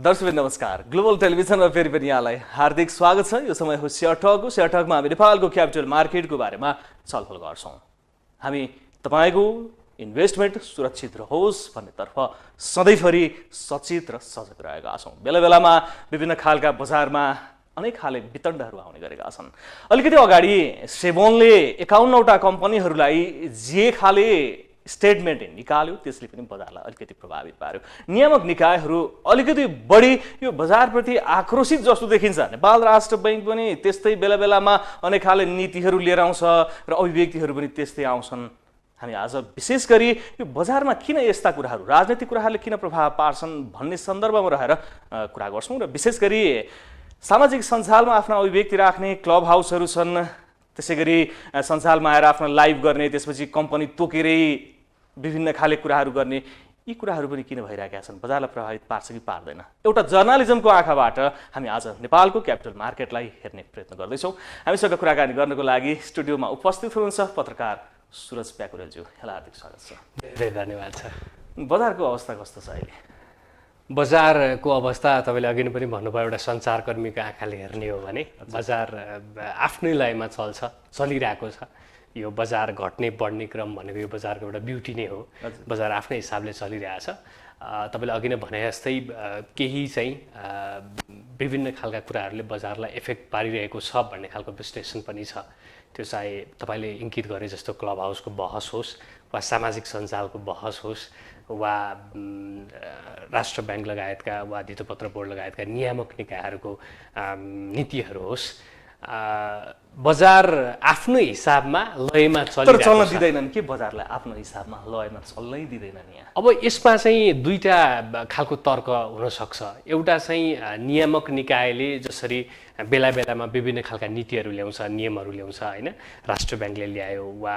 दर्शक नमस्कार। ग्लोबल टेलिभिजनमा फेरि पनि यहाँलाई हार्दिक स्वागत छ। यो समय हो सेयर टकको। सेयर टकमा हामी नेपालको क्यापिटल मार्केटको बारेमा छलफल गर्छौँ। हामी तपाईको इन्भेस्टमेन्ट सुरक्षित रहोस् भन्नेतर्फ सधैँभरि सचेत र सजग रहेका छौँ। बेला बेलामा विभिन्न खालका बजारमा अनेक खाले वितण्डहरू आउने गरेका छन्। अलिकति अगाडि सेबोनले 51वटा कम्पनीहरूलाई जे खाले स्टेटमेन्ट निकाल्यो, त्यसले पनि बजारलाई अलिकति प्रभावित पार्यो। नियामक निकायहरू अलिकति बढी यो बजारप्रति आक्रोशित जस्तो देखिन्छ। नेपाल राष्ट्र बैंक पनि त्यस्तै बेला बेलामा अनेक खाले नीतिहरू लिएर आउँछ र अभिव्यक्तिहरू पनि त्यस्तै आउँछन्। हामी आज विशेष गरी यो बजारमा किन यस्ता कुराहरू, राजनीतिक कुराहरूले किन प्रभाव पार्छन् भन्ने सन्दर्भमा रहेर कुरा गर्छौँ। र विशेष गरी सामाजिक सञ्जालमा आफ्ना अभिव्यक्ति राख्ने क्लब हाउसहरू छन्, त्यसै गरी सञ्जालमा आएर आफ्नो लाइभ गर्ने, त्यसपछि कम्पनी तोकेरै विभिन्न खाले कुराहरू गर्ने, यी कुराहरू पनि किन भइरहेका छन्? बजारलाई प्रभावित पार्छ कि पार्दैन? एउटा जर्नलिजमको आँखाबाट हामी आज नेपालको क्यापिटल मार्केटलाई हेर्ने प्रयत्न गर्दैछौँ। हामीसँग कुराकानी गर्नको लागि स्टुडियोमा उपस्थित हुनुहुन्छ पत्रकार सुरज प्याकुरेलज्यू। यहाँलाई हार्दिक स्वागत छ। धेरै धन्यवाद छ। बजारको अवस्था कस्तो छ अहिले? बजारको अवस्था तपाईँले अघि पनि भन्नुभयो, एउटा सञ्चारकर्मीको आँखाले हेर्ने हो भने बजार आफ्नै लयमा चलिरहेको छ। यो बजार घट्ने बढ्ने क्रम भनेको यो बजारको एउटा ब्युटी नै हो। बजार आफ्नै हिसाबले चलिरहेछ। तपाईँले अघि नै भने जस्तै केही चाहिँ विभिन्न खालका कुराहरूले बजारलाई इफेक्ट पारिरहेको छ भन्ने खालको विश्लेषण पनि छ। त्यो चाहे तपाईँले इङ्कित गरे जस्तो क्लब हाउसको बहस होस् वा सामाजिक सञ्जालको बहस होस् वा राष्ट्र ब्याङ्क लगायतका वा धितोपत्र बोर्ड लगायतका नियामक निकायहरूको नीतिहरू होस्, बजार आफ्नो हिसाबमा लयमा चल्न दिँदैनन् कि बजारलाई आफ्नो हिसाबमा लयमा चल्नै दिँदैनन् यहाँ। अब यसमा चाहिँ दुईटा खालको तर्क हुनसक्छ। एउटा चाहिँ नियामक निकायले जसरी बेला बेलामा विभिन्न खालका नीतिहरू ल्याउँछ, नियमहरू ल्याउँछ, होइन, राष्ट्र ब्याङ्कले ल्यायो वा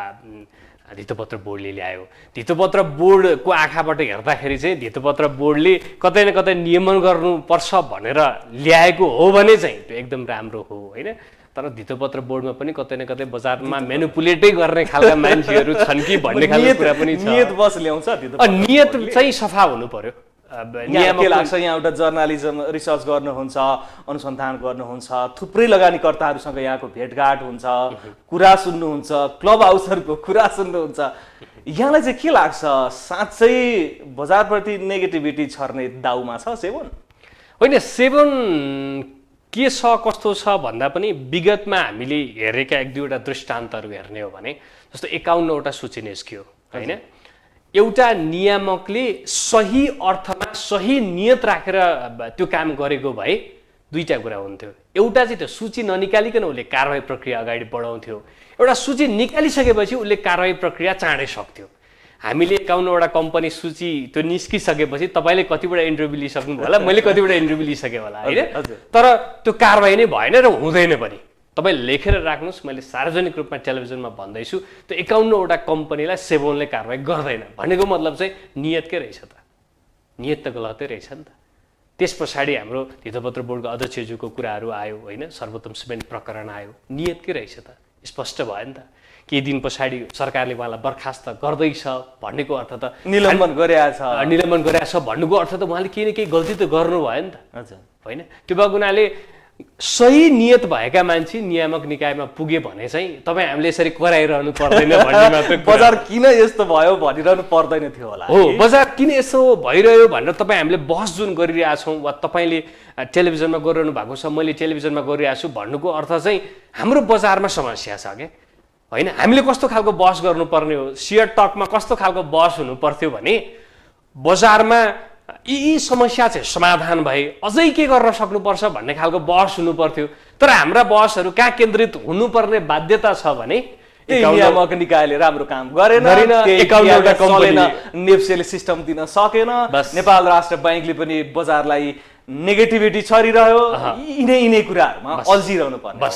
धितोपत्र बोर्डले ल्यायो। धितोपत्र बोर्डको आँखाबाट हेर्दाखेरि चाहिँ धितोपत्र बोर्डले कतै न कतै नियमन गर्नुपर्छ भनेर ल्याएको हो भने चाहिँ त्यो एकदम राम्रो हो, होइन। तर धितोपत्र बोर्डमा पनि कतै न कतै बजारमा मेनिपुलेटै गर्ने खालका मान्छेहरू छन् कि भन्ने खालको कुरा पनि छ। नियत बस ल्याउँछ, नियत चाहिँ सफा हुनु पर्यो। के लाग्छ, यहाँ एउटा जर्नलिजम रिसर्च गर्नुहुन्छ, अनुसन्धान गर्नुहुन्छ, थुप्रै लगानीकर्ताहरूसँग यहाँको भेटघाट हुन्छ, कुरा सुन्नुहुन्छ, क्लब हाउसहरूको कुरा सुन्नुहुन्छ, यहाँलाई चाहिँ के लाग्छ? साँच्चै बजारप्रति नेगेटिभिटी छर्ने दाउमा छ सेबोन? होइन, सेबोन के छ कस्तो छ भन्दा पनि विगतमा हामीले हेरेका एक दुईवटा दृष्टान्तहरू हेर्ने हो भने जस्तो 51वटा सूची निस्कियो, होइन। एउटा नियामकले सही अर्थमा सही नियत राखेर त्यो काम गरेको भए दुईटा कुरा हुन्थ्यो। एउटा चाहिँ त्यो सूची ननिकालिकन उसले कारवाही प्रक्रिया अगाडि बढाउँथ्यो। एउटा सूची निकालिसकेपछि उसले कारवाही प्रक्रिया चाँडै सक्थ्यो। हामीले 51वटा कम्पनी सूची त्यो निस्किसकेपछि तपाईँले कतिवटा इन्टरभ्यू लिइसक्नु होला, मैले कतिवटा इन्टरभ्यू लिइसकेँ होला, होइन। तर त्यो कारवाही नै भएन र हुँदैन पनि। तपाईँ लेखेर राख्नुहोस्, मैले सार्वजनिक रूपमा टेलिभिजनमा भन्दैछु, त्यो 51वटा कम्पनीलाई सेबोनले कारवाही गर्दैन भनेको मतलब चाहिँ नियतकै रहेछ त, नियत त गलतै रहेछ नि त। त्यस पछाडि हाम्रो धितोपत्र बोर्डको अध्यक्षज्यूको कुराहरू आयो, होइन, सर्वोत्तम सिमेन्ट प्रकरण आयो, नियतकै रहेछ त, स्पष्ट भयो नि त। केही दिन पछाडि सरकारले उहाँलाई बर्खास्त गर्दैछ भन्नेको अर्थ त निलम्बन गरेछ भन्नुको अर्थ त उहाँले केही न केही गल्ती त गर्नु भयो नि त, होइन। त्यो भएको हुनाले सही नियत भएका मान्छे नियामक निकायमा पुगे भने चाहिँ तपाईँ हामीले यसरी कराइरहनु पर्दैन भन्ने मात्र। बजार किन यस्तो भयो भनिरहनु पर्दैन थियो होला। हो, बजार किन यस्तो भइरह्यो भनेर तपाईँ हामीले बहस जुन गरिरहेछौँ वा तपाईँले टेलिभिजनमा गरिरहनु भएको छ, मैले टेलिभिजनमा गरिरहेको छु भन्नुको अर्थ चाहिँ हाम्रो बजारमा समस्या छ क्या, होइन। हामीले कस्तो खालको बहस गर्नुपर्ने हो, सेयर टकमा कस्तो खालको बहस हुनु पर्थ्यो भने बजारमा यी समस्या चाहिँ समाधान भए अझै के गर्न सक्नुपर्छ भन्ने खालको बहस हुनु पर्थ्यो। तर हाम्रा बहसहरू कहाँ केन्द्रित हुनुपर्ने बाध्यता छ भने नियामक निकायले राम्रो काम गरेन, नेप्सेले सिस्टम दिन सकेन, नेपाल राष्ट्र ब्याङ्कले पनि बजारलाई नेगेटिभिटी छरिरह्यो, यिनै कुराहरूमा अल्झिरहनु पर्ने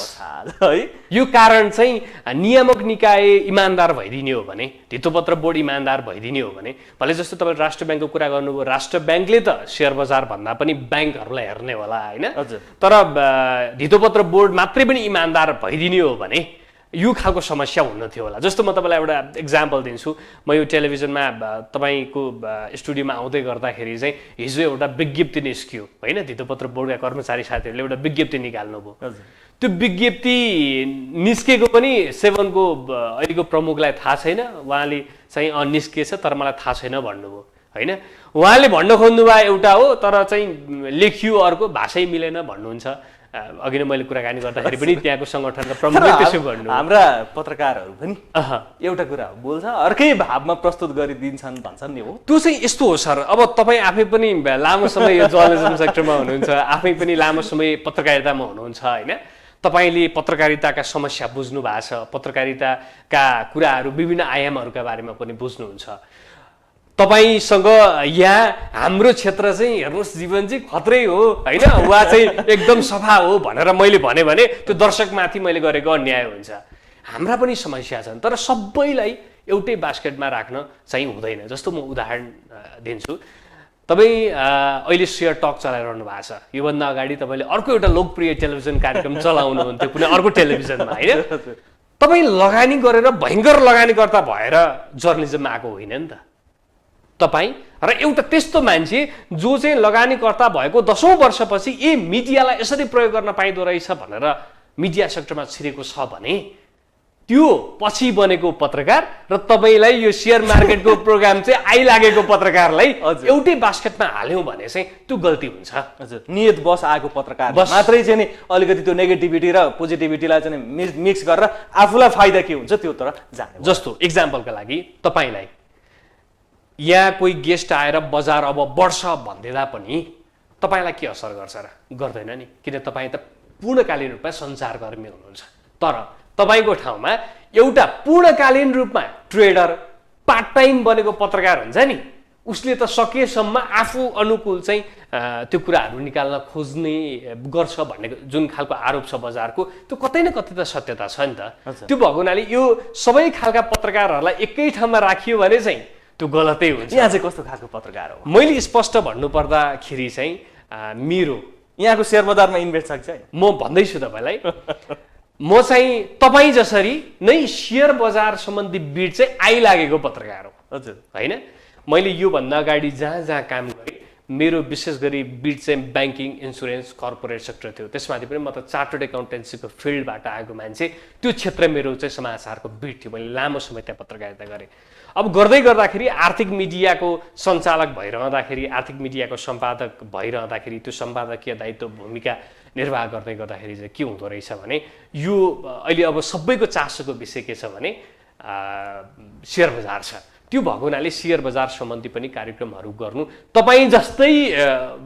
है। यो कारण चाहिँ नियामक निकाय इमान्दार भइदिने हो भने, धितोपत्र बोर्ड इमान्दार भइदिने हो भने, भले जस्तो तपाईँ राष्ट्र ब्याङ्कको कुरा गर्नुभयो, राष्ट्र ब्याङ्कले त सेयर बजार भन्दा पनि ब्याङ्कहरूलाई हेर्ने होला, होइन। तर धितोपत्र बोर्ड मात्रै पनि इमान्दार भइदिने हो भने यो खालको समस्या हुन्न थियो होला। जस्तो म तपाईँलाई एउटा इक्जाम्पल दिन्छु। म यो टेलिभिजनमा तपाईँको स्टुडियोमा आउँदै गर्दाखेरि चाहिँ हिजो एउटा विज्ञप्ति निस्कियो होइन, धितोपत्र बोर्डका कर्मचारी साथीहरूले एउटा विज्ञप्ति निकाल्नुभयो। त्यो विज्ञप्ति निस्केको पनि सेभनको अहिलेको प्रमुखलाई थाहा छैन, उहाँले चाहिँ निस्किएछ तर मलाई थाहा छैन भन्नुभयो होइन। उहाँले भन्न खोज्नुभयो एउटा हो तर चाहिँ लेखियो अर्को, भाषै मिलेन भन्नुहुन्छ। अघि नै मैले कुराकानी गर्दाखेरि पनि त्यहाँको सङ्गठनका प्रमुखले त्यसो भन्नु। हाम्रा पत्रकारहरू पनि एउटा कुरा बोल्छ अर्कै भावमा प्रस्तुत गरिदिन्छन् भन्छन् नि हो। त्यो चाहिँ यस्तो हो सर। अब तपाईँ आफै पनि लामो समय यो जर्नलिजम सेक्टरमा हुनुहुन्छ, आफै पनि लामो समय पत्रकारितामा हुनुहुन्छ होइन। तपाईँले पत्रकारिताका समस्या बुझ्नु भएको छ, पत्रकारिताका कुराहरू विभिन्न आयामहरूका बारेमा पनि बुझ्नुहुन्छ। तपाईँसँग यहाँ हाम्रो क्षेत्र चाहिँ हेर्नुहोस् जीवन चाहिँ खत्रै हो होइन, वा चाहिँ एकदम सफा हो भनेर मैले भने त्यो दर्शकमाथि मैले गरेको अन्याय हुन्छ। हाम्रा पनि समस्या छन् तर सबैलाई एउटै बास्केटमा राख्न चाहिँ हुँदैन। जस्तो म उदाहरण दिन्छु। तपाईँ अहिले सेयर टक चलाइरहनु भएको छ, योभन्दा अगाडि तपाईँले अर्को एउटा लोकप्रिय टेलिभिजन कार्यक्रम चलाउनुहुन्थ्यो कुनै अर्को टेलिभिजनमा होइन। तपाईँ लगानी गरेर भयङ्कर लगानीकर्ता भएर जर्नलिजममा आएको होइन नि त तपाईँ। र एउटा त्यस्तो मान्छे जो चाहिँ लगानीकर्ता भएको 10औं वर्षपछि मिडियालाई यसरी प्रयोग गर्न पाइँदो रहेछ भनेर मिडिया सेक्टरमा छिरेको छ भने त्यो पछि बनेको पत्रकार र तपाईँलाई यो सेयर मार्केटको प्रोग्राम चाहिँ आइलागेको पत्रकारलाई एउटै बास्केटमा हाल्यौँ भने चाहिँ त्यो गल्ती हुन्छ। हजुर, नियत बस आएको पत्रकार मात्रै चाहिँ नि अलिकति त्यो नेगेटिभिटी र पोजिटिभिटीलाई चाहिँ मिक्स गरेर आफूलाई फाइदा के हुन्छ त्यो तर जाने। जस्तो इक्जाम्पलका लागि तपाईँलाई यहाँ कोही गेस्ट आएर बजार अब बढ्छ भनिदिँदा पनि तपाईँलाई के असर गर्छ र? गर्दैन नि, किन तपाईँ त पूर्णकालीन रूपमा सञ्चारकर्मी हुनुहुन्छ। तर तपाईँको ठाउँमा एउटा पूर्णकालीन रूपमा ट्रेडर पार्ट टाइम बनेको पत्रकार हुन्छ नि, उसले त सकेसम्म आफू अनुकूल चाहिँ त्यो कुराहरू निकाल्न खोज्ने गर्छ भन्ने जुन खालको आरोप छ बजारको, त्यो कतै न कतै त सत्यता छ नि त। त्यो भएको हुनाले यो सबै खालका पत्रकारहरूलाई एकै ठाउँमा राखियो भने चाहिँ त्यो गलतै हुन्छ। यहाँ चाहिँ कस्तो खालको पत्रकार हो? मैले स्पष्ट भन्नुपर्दाखेरि चाहिँ मेरो यहाँको सेयर बजारमा इन्भेस्ट छ कि? म भन्दैछु तपाईँलाई, म चाहिँ तपाईँ जसरी नै सेयर बजार सम्बन्धी बिड चाहिँ आइलागेको पत्रकार हो। हजुर होइन, मैले योभन्दा अगाडि जहाँ जहाँ काम गरेँ मेरो विशेष गरी बिड चाहिँ ब्याङ्किङ, इन्सुरेन्स, कर्पोरेट सेक्टर थियो। त्यसमाथि पनि म त चार्टर्ड एकाउन्टेन्सीको फिल्डबाट आएको मान्छे, त्यो क्षेत्र मेरो चाहिँ समाचारको बिड थियो। मैले लामो समय त्यहाँ पत्रकारिता गरेँ। अब गर्दै गर्दाखेरि आर्थिक मिडियाको सञ्चालक भइरहँदाखेरि, आर्थिक मिडियाको सम्पादक भइरहँदाखेरि त्यो सम्पादकीय दायित्व भूमिका निर्वाह गर्दै गर्दाखेरि चाहिँ के हुँदो रहेछ भने यो अहिले अब सबैको चासोको विषय के छ भने सेयर बजार छ। त्यो भएको हुनाले सेयर बजार सम्बन्धी पनि कार्यक्रमहरू गर्नु। तपाईँ जस्तै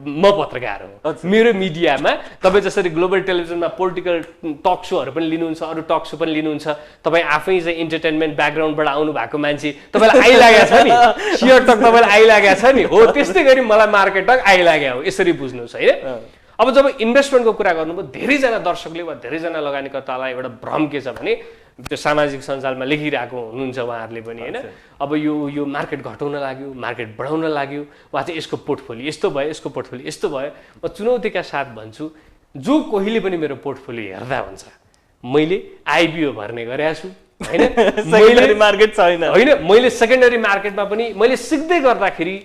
म पत्रकार हो, मेरो मिडियामा तपाईँ जसरी ग्लोबल टेलिभिजनमा पोलिटिकल टक सोहरू पनि लिनुहुन्छ, अरू टक सो पनि लिनुहुन्छ। तपाईँ आफै चाहिँ इन्टरटेनमेन्ट ब्याकग्राउन्डबाट आउनु भएको मान्छे, तपाईँलाई आइलागेको छ नि सेयर टक, तपाईँलाई आइलागेको छ नि हो, त्यस्तै गरी मलाई मार्केट टक आइलाग्यो हो, यसरी बुझ्नुहोस् होइन। अब जब इन्भेस्टमेन्टको कुरा गर्नुभयो, धेरैजना दर्शकले वा धेरैजना लगानीकर्तालाई एउटा भ्रम के छ भने त्यो सामाजिक सञ्जालमा लेखिरहेको हुनुहुन्छ उहाँहरूले पनि होइन, अब यो मार्केट घटाउन लाग्यो, मार्केट बढाउन लाग्यो, वा चाहिँ यसको पोर्टफोलियो यस्तो भयो, यसको पोर्टफोलियो यस्तो भयो। म चुनौतीका साथ भन्छु, जो कोहीले पनि मेरो पोर्टफोलियो हेर्दा हुन्छ मैले आइपिओ भर्ने गरेको छु होइन, सेकेन्डरी मार्केट छैन होइन, मैले सेकेन्डरी मार्केटमा पनि मैले सिक्दै गर्दाखेरि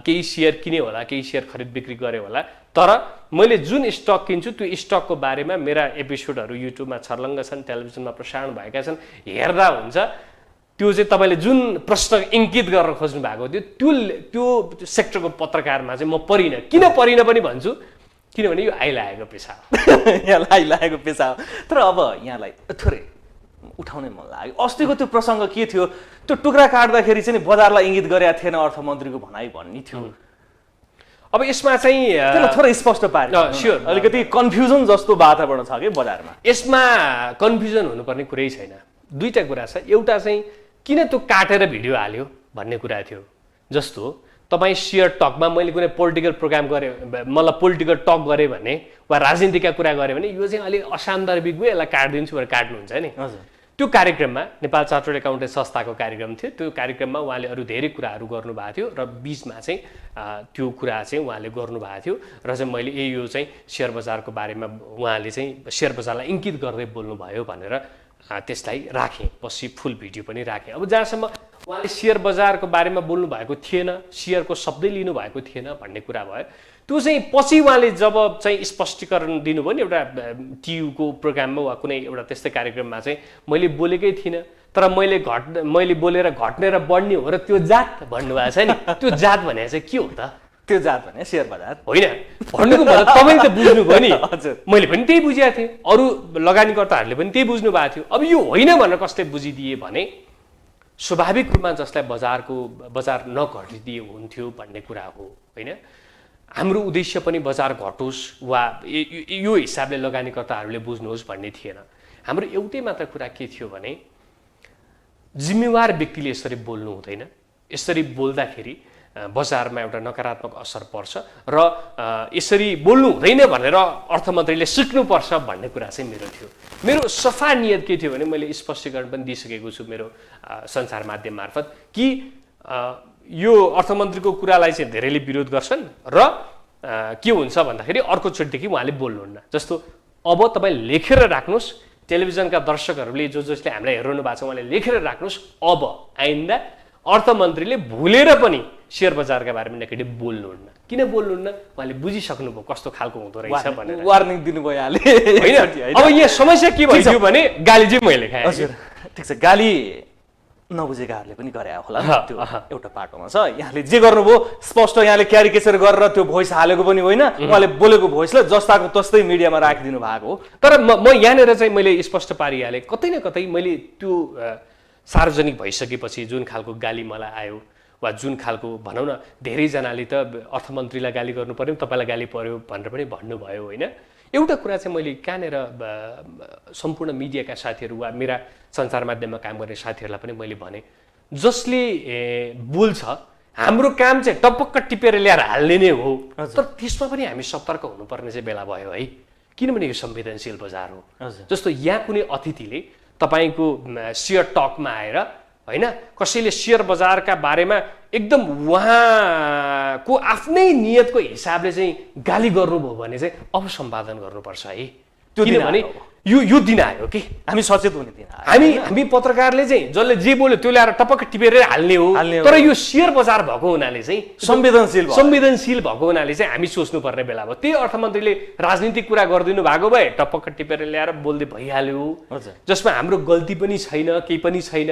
केही सेयर किने होला, केही सेयर खरिद बिक्री गरे होला। तर मैले जुन स्टक किन्छु त्यो स्टकको बारेमा मेरा एपिसोडहरू युट्युबमा छर्लङ्ग छन्, टेलिभिजनमा प्रसारण भएका छन्, हेर्दा हुन्छ। त्यो चाहिँ तपाईँले जुन प्रश्न इङ्कित गर्न खोज्नु भएको थियो त्यो सेक्टरको पत्रकारमा चाहिँ म परिनँ। किन परिनँ पनि भन्छु, किनभने यो आइलागेको पेसा हो। यहाँलाई आइलागेको पेसा हो। तर अब यहाँलाई थोरै उठाउनै मन लाग्यो, अस्तिको त्यो प्रसङ्ग के थियो, त्यो टुक्रा काट्दाखेरि चाहिँ बजारलाई इङ्गित गरेका थिएन अर्थमन्त्रीको भनाइ भन्ने थियो। अब यसमा चाहिँ थोरै स्पष्ट पार्नु, स्योर, अलिकति कन्फ्युजन जस्तो वातावरण छ कि बजारमा। यसमा कन्फ्युजन हुनुपर्ने कुरै छैन। दुईटा कुरा छ, एउटा चाहिँ किन त्यो काटेर भिडियो हाल्यो भन्ने कुरा थियो। जस्तो तपाईँ सेयर टकमा मैले कुनै पोलिटिकल प्रोग्राम गरेँ, मतलब पोलिटिकल टक गरेँ भने वा राजनीतिका कुरा गरेँ भने यो चाहिँ अलिक असान्दर्भिक भयो, यसलाई काटिदिन्छु भनेर काट्नुहुन्छ नि। त्यो कार्यक्रममा नेपाल चार्टर्ड एकाउन्टेन्ट संस्थाको कार्यक्रम थियो। त्यो कार्यक्रममा उहाँले अरू धेरै कुराहरू गर्नुभएको थियो र बिचमा चाहिँ त्यो कुरा चाहिँ उहाँले गर्नुभएको थियो र चाहिँ मैले यो चाहिँ सेयर बजारको बारेमा उहाँले चाहिँ सेयर बजारलाई इङ्कित गर्दै बोल्नुभयो भनेर त्यसलाई राखेँ, पछि फुल भिडियो पनि राखेँ। अब जहाँसम्म उहाँले सेयर बजारको बारेमा बोल्नु भएको थिएन, सेयरको शब्दै लिनु भएको थिएन भन्ने कुरा भयो। त्यो चाहिँ पछि उहाँले जब चाहिँ स्पष्टीकरण दिनुभयो नि एउटा टियुको प्रोग्राममा वा कुनै एउटा त्यस्तै कार्यक्रममा चाहिँ मैले बोलेकै थिइनँ, तर मैले बोलेर घट्ने र बढ्ने हो र त्यो जात भन्नुभएको छ नि, त्यो जात भने चाहिँ के हो त? त्यो जात भने सेयर बजार होइन भन्नुको मतलब तपाईँले त बुझ्नुभयो नि, हजुर मैले पनि त्यही बुझेको थिएँ, अरू लगानीकर्ताहरूले पनि त्यही बुझ्नु भएको थियो। अब यो होइन भनेर कसले बुझिदिए भने स्वाभाविक रूपमा जसलाई बजार नघटिदिए हुन्थ्यो भन्ने कुरा हो होइन। हाम्रो उद्देश्य पनि बजार घटोस् वा यो हिसाबले लगानीकर्ताहरूले बुझ्नुहोस् भन्ने थिएन। हाम्रो एउटै मात्र कुरा के थियो भने जिम्मेवार व्यक्तिले यसरी बोल्नु हुँदैन, यसरी बोल्दाखेरि बजारमा एउटा नकारात्मक असर पर्छ र यसरी बोल्नु हुँदैन भनेर अर्थमन्त्रीले सिक्नुपर्छ भन्ने कुरा चाहिँ मेरो थियो। मेरो सफा नियत के थियो भने मैले स्पष्टीकरण पनि दिइसकेको छु मेरो सञ्चार माध्यम मार्फत कि यो अर्थमन्त्रीको कुरालाई चाहिँ धेरैले विरोध गर्छन् र के हुन्छ भन्दाखेरि अर्कोचोटिदेखि उहाँले बोल्नुहुन्न। जस्तो अब तपाईँ लेखेर राख्नुहोस्, टेलिभिजनका दर्शकहरूले जसले हामीलाई हेरिरहनु भएको छ उहाँले लेखेर राख्नुहोस्, अब आइन्दा अर्थमन्त्रीले भुलेर पनि सेयर बजारका बारेमा नेगेटिभ बोल्नुहुन्न। किन बोल्नुहुन्न? उहाँले बुझिसक्नुभयो कस्तो खालको हुँदो रहेछ भनेर वार्निङ दिनुभयो यहाँले होइन। अब यहाँ समस्या के भइदियो भने गाली चाहिँ मैले खाएँ। हजुर ठिक छ, गाली नबुझेकाहरूले पनि गरे होला त्यो एउटा पाटोमा छ। यहाँले जे गर्नुभयो स्पष्ट यहाँले क्यारिकेचर गरेर त्यो भोइस हालेको पनि होइन, उहाँले बोलेको भोइसलाई जस्ताको तस्तै मिडियामा राखिदिनु भएको हो। तर म यहाँनिर चाहिँ मैले स्पष्ट पारिहालेँ, कतै न कतै मैले त्यो सार्वजनिक भइसकेपछि जुन खालको गाली मलाई आयो वा जुन खालको भनौँ न धेरैजनाले त अर्थमन्त्रीलाई गाली गर्नु पर्यो, तपाईँलाई गाली पर्यो भनेर पनि भन्नुभयो होइन। एउटा कुरा चाहिँ मैले कहाँनिर सम्पूर्ण मिडियाका साथीहरू वा मेरा सञ्चार माध्यममा काम गर्ने साथीहरूलाई पनि मैले भने, जसले बोल्छ हाम्रो काम चाहिँ टपक्क टिपेर ल्याएर हाल्ने नै हो, तर त्यसमा पनि हामी सतर्क हुनुपर्ने चाहिँ बेला भयो है, किनभने यो संवेदनशील बजार हो। जस्तो यहाँ कुनै अतिथिले तपाईँको सेयर टकमा आएर होइन कसैले सेयर बजारका बारेमा एकदम उहाँको आफ्नै नियतको हिसाबले चाहिँ गाली गर्नुभयो भने चाहिँ अब सम्पादन गर्नुपर्छ है। त्यो किनभने यो दिन आयो कि हामी सचेत हुने दिन आयो। हामी पत्रकारले चाहिँ जसले जे बोल्यो त्यो ल्याएर टपक्क टिपेर हाल्ने हो, तर यो सेयर बजार भएको हुनाले चाहिँ संवेदनशील भएको हुनाले चाहिँ हामी सोच्नुपर्ने बेला भयो। त्यही अर्थमन्त्रीले राजनीतिक कुरा गरिदिनु भएको भए टपक्क टिपेर ल्याएर बोल्दै भइहाल्यो, जसमा हाम्रो गल्ती पनि छैन, केही पनि छैन।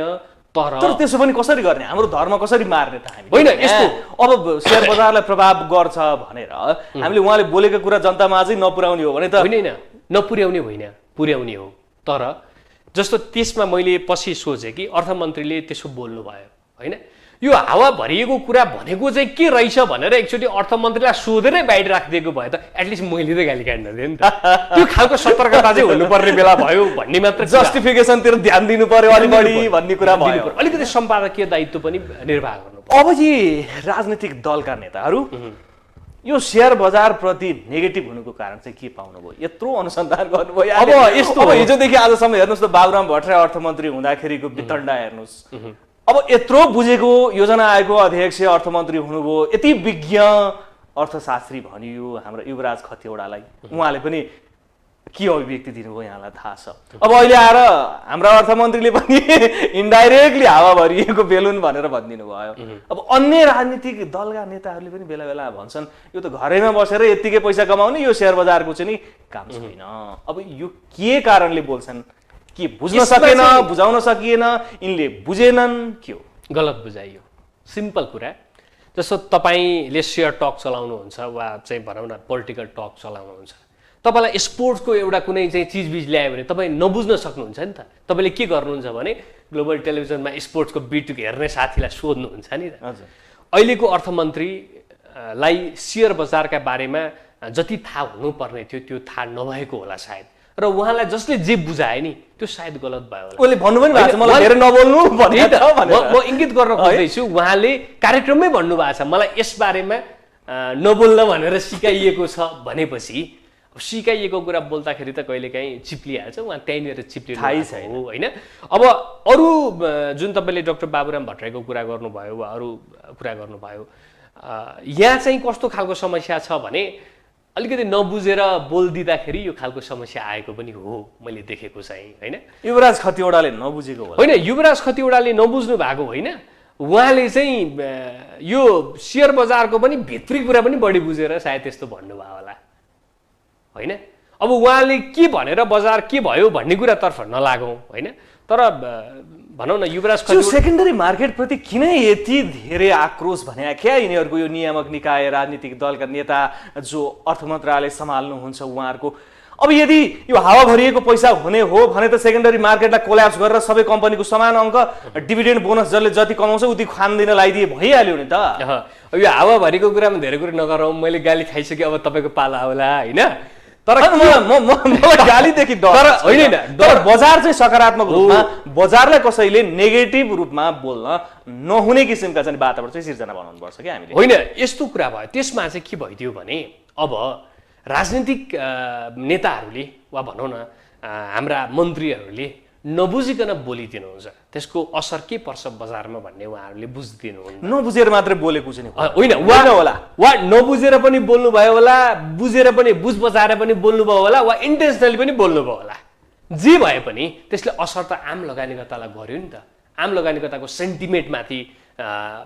तर त्यसो पनि कसरी गर्ने? हाम्रो धर्म कसरी मार्ने त हामी? होइन यस्तो अब सेयर बजारलाई प्रभाव गर्छ भनेर हामीले उहाँले बोलेको कुरा जनतामा अझै नपुर्याउने हो भने त होइन, नपुर्याउने होइन, पुर्याउने हो। तर जस्तो त्यसमा मैले पछि सोचेँ कि अर्थमन्त्रीले त्यसो बोल्नुभयो होइन, यो हावा भरिएको कुरा भनेको चाहिँ के रहेछ भनेर एकचोटि अर्थमन्त्रीलाई सोधेरै बाहिर राखिदिएको भए त एटलिस्ट मैले त गाली काट्न दिएँ नि त। त्यो खालको सतर्कता चाहिँ हुनुपर्ने बेला भयो भन्ने मात्र, जस्टिफिकेसनतिर ध्यान दिनु पर्यो अलि बढी भन्ने कुरा भयो। अलिकति सम्पादकीय दायित्व पनि निर्वाह गर्नु। अब यी राजनीतिक दलका नेताहरू यो सेयर बजार प्रति नेगेटिभ हुनुको कारण चाहिँ के पाउनुभयो? यत्रो अनुसन्धान गर्नुभयो, अब यस्तो अब हिजोदेखि आजसम्म हेर्नुहोस् त बाबुराम भट्टराई अर्थमन्त्री हुँदाखेरिको वितण्डा हेर्नुहोस्, अब यत्रो बुझेको योजना आयोगको अध्यक्ष अर्थमन्त्री हुनुभयो, यति विज्ञ अर्थशास्त्री भनियो हाम्रो युवराज खतिवडालाई, उहाँले पनि के अभिव्यक्ति दिनुभयो यहाँलाई थाहा छ। अब अहिले आएर हाम्रा अर्थमन्त्रीले पनि इन्डाइरेक्टली हावा भरिएको बेलुन भनेर भनिदिनु भयो। अब अन्य राजनीतिक दलका नेताहरूले पनि बेला बेला भन्छन् यो त घरैमा बसेर यत्तिकै पैसा कमाउने, यो सेयर बजारको चाहिँ नि काम छैन। अब यो के कारणले बोल्छन्? के बुझ्न सकेन, बुझाउन सकिएन, यिनले बुझेनन्, के हो? गलत बुझाइयो। सिम्पल कुरा, जस्तो तपाईँले सेयर टक चलाउनुहुन्छ वा चाहिँ भनौँ न पोलिटिकल टक चलाउनुहुन्छ, तपाईँलाई स्पोर्ट्सको एउटा कुनै चाहिँ चिजबिज ल्यायो भने तपाईँ नबुझ्न सक्नुहुन्छ नि त। तपाईँले के गर्नुहुन्छ भने ग्लोबल टेलिभिजनमा स्पोर्ट्सको बिट हेर्ने साथीलाई सोध्नुहुन्छ नि त। अहिलेको अर्थमन्त्रीलाई सेयर बजारका बारेमा जति थाहा हुनुपर्ने थियो त्यो थाहा नभएको होला सायद, र उहाँलाई जसले जे बुझाए नि त्यो सायद गलत भयो होला। उसले भन्नु पनि भएको छ मलाई धेरै नबोल्नु भन्ने त म इङ्गित गर्न खोज्दैछु। उहाँले कार्यक्रममै भन्नुभएको छ मलाई यसबारेमा नबोल्न भनेर सिकाइएको छ भनेपछि सिकाइएको कुरा बोल्दाखेरि त कहिलेकाहीँ चिप्लिहाल्छ, उहाँ त्यहीँनिर चिप्लिनु हो होइन। अब अरू जुन तपाईँले डाक्टर बाबुराम भट्टराईको कुरा गर्नुभयो वा अरू कुरा गर्नुभयो, यहाँ चाहिँ कस्तो खालको समस्या छ भने अलिकति नबुझेर बोलिदिँदाखेरि यो खालको समस्या आएको पनि हो मैले देखेको चाहिँ होइन। युवराज खतिवडाले नबुझेको होला। होइन, युवराज खतिवडाले नबुझ्नु भएको होइन, उहाँले चाहिँ यो सेयर बजारको पनि भित्री कुरा पनि बढी बुझेर सायद त्यस्तो भन्नुभयो होला होइन। अब उहाँले के भनेर बजार के भयो भन्ने कुरातर्फ नलागौँ होइन, तर भनौँ न युवराज खतिवडा सेकेन्डरी मार्केटप्रति किन यति धेरै आक्रोश भने क्या यिनीहरूको यो नियामक निकाय राजनीतिक दलका नेता जो अर्थ मन्त्रालय सम्हाल्नुहुन्छ उहाँहरूको अब यदि यो हावा भरिएको पैसा हुने हो भने त सेकेन्डरी मार्केटलाई कोल्याप्स गरेर सबै कम्पनीको समान अङ्क डिभिडेन्ड बोनस जसले जति कमाउँछ उति खान दिन लगाइदिए भइहाल्यो नि त। यो हावा भरिको कुरामा धेरै कुरा नगरौँ, मैले गाली खाइसकेँ, अब तपाईँको पाला होला होइन। तर गालीदेखि डर होइन, तर बजार चाहिँ सकारात्मक रूपमा बजारलाई कसैले नेगेटिभ रूपमा बोल्न नहुने किसिमका चाहिँ वातावरण चाहिँ सिर्जना बनाउनुपर्छ क्या हामीले। होइन, यस्तो कुरा भयो। त्यसमा चाहिँ के भइदियो भने अब राजनीतिक नेताहरूले वा भनौँ न हाम्रा मन्त्रीहरूले नबुझिकन बोलिदिनुहुन्छ, त्यसको असर के पर्छ बजारमा भन्ने उहाँहरूले बुझिदिनुहुन्न। नबुझेर मात्रै बोलेको चाहिँ होइन, वा नबुझेर पनि बोल्नुभयो होला, बुझेर पनि बुझ बचाएर पनि बोल्नुभयो होला, वा इन्टेन्सनली पनि बोल्नुभयो होला। जे भए पनि त्यसले असर त आम लगानीकर्तालाई गर्यो नि त, आम लगानीकर्ताको सेन्टिमेन्टमाथि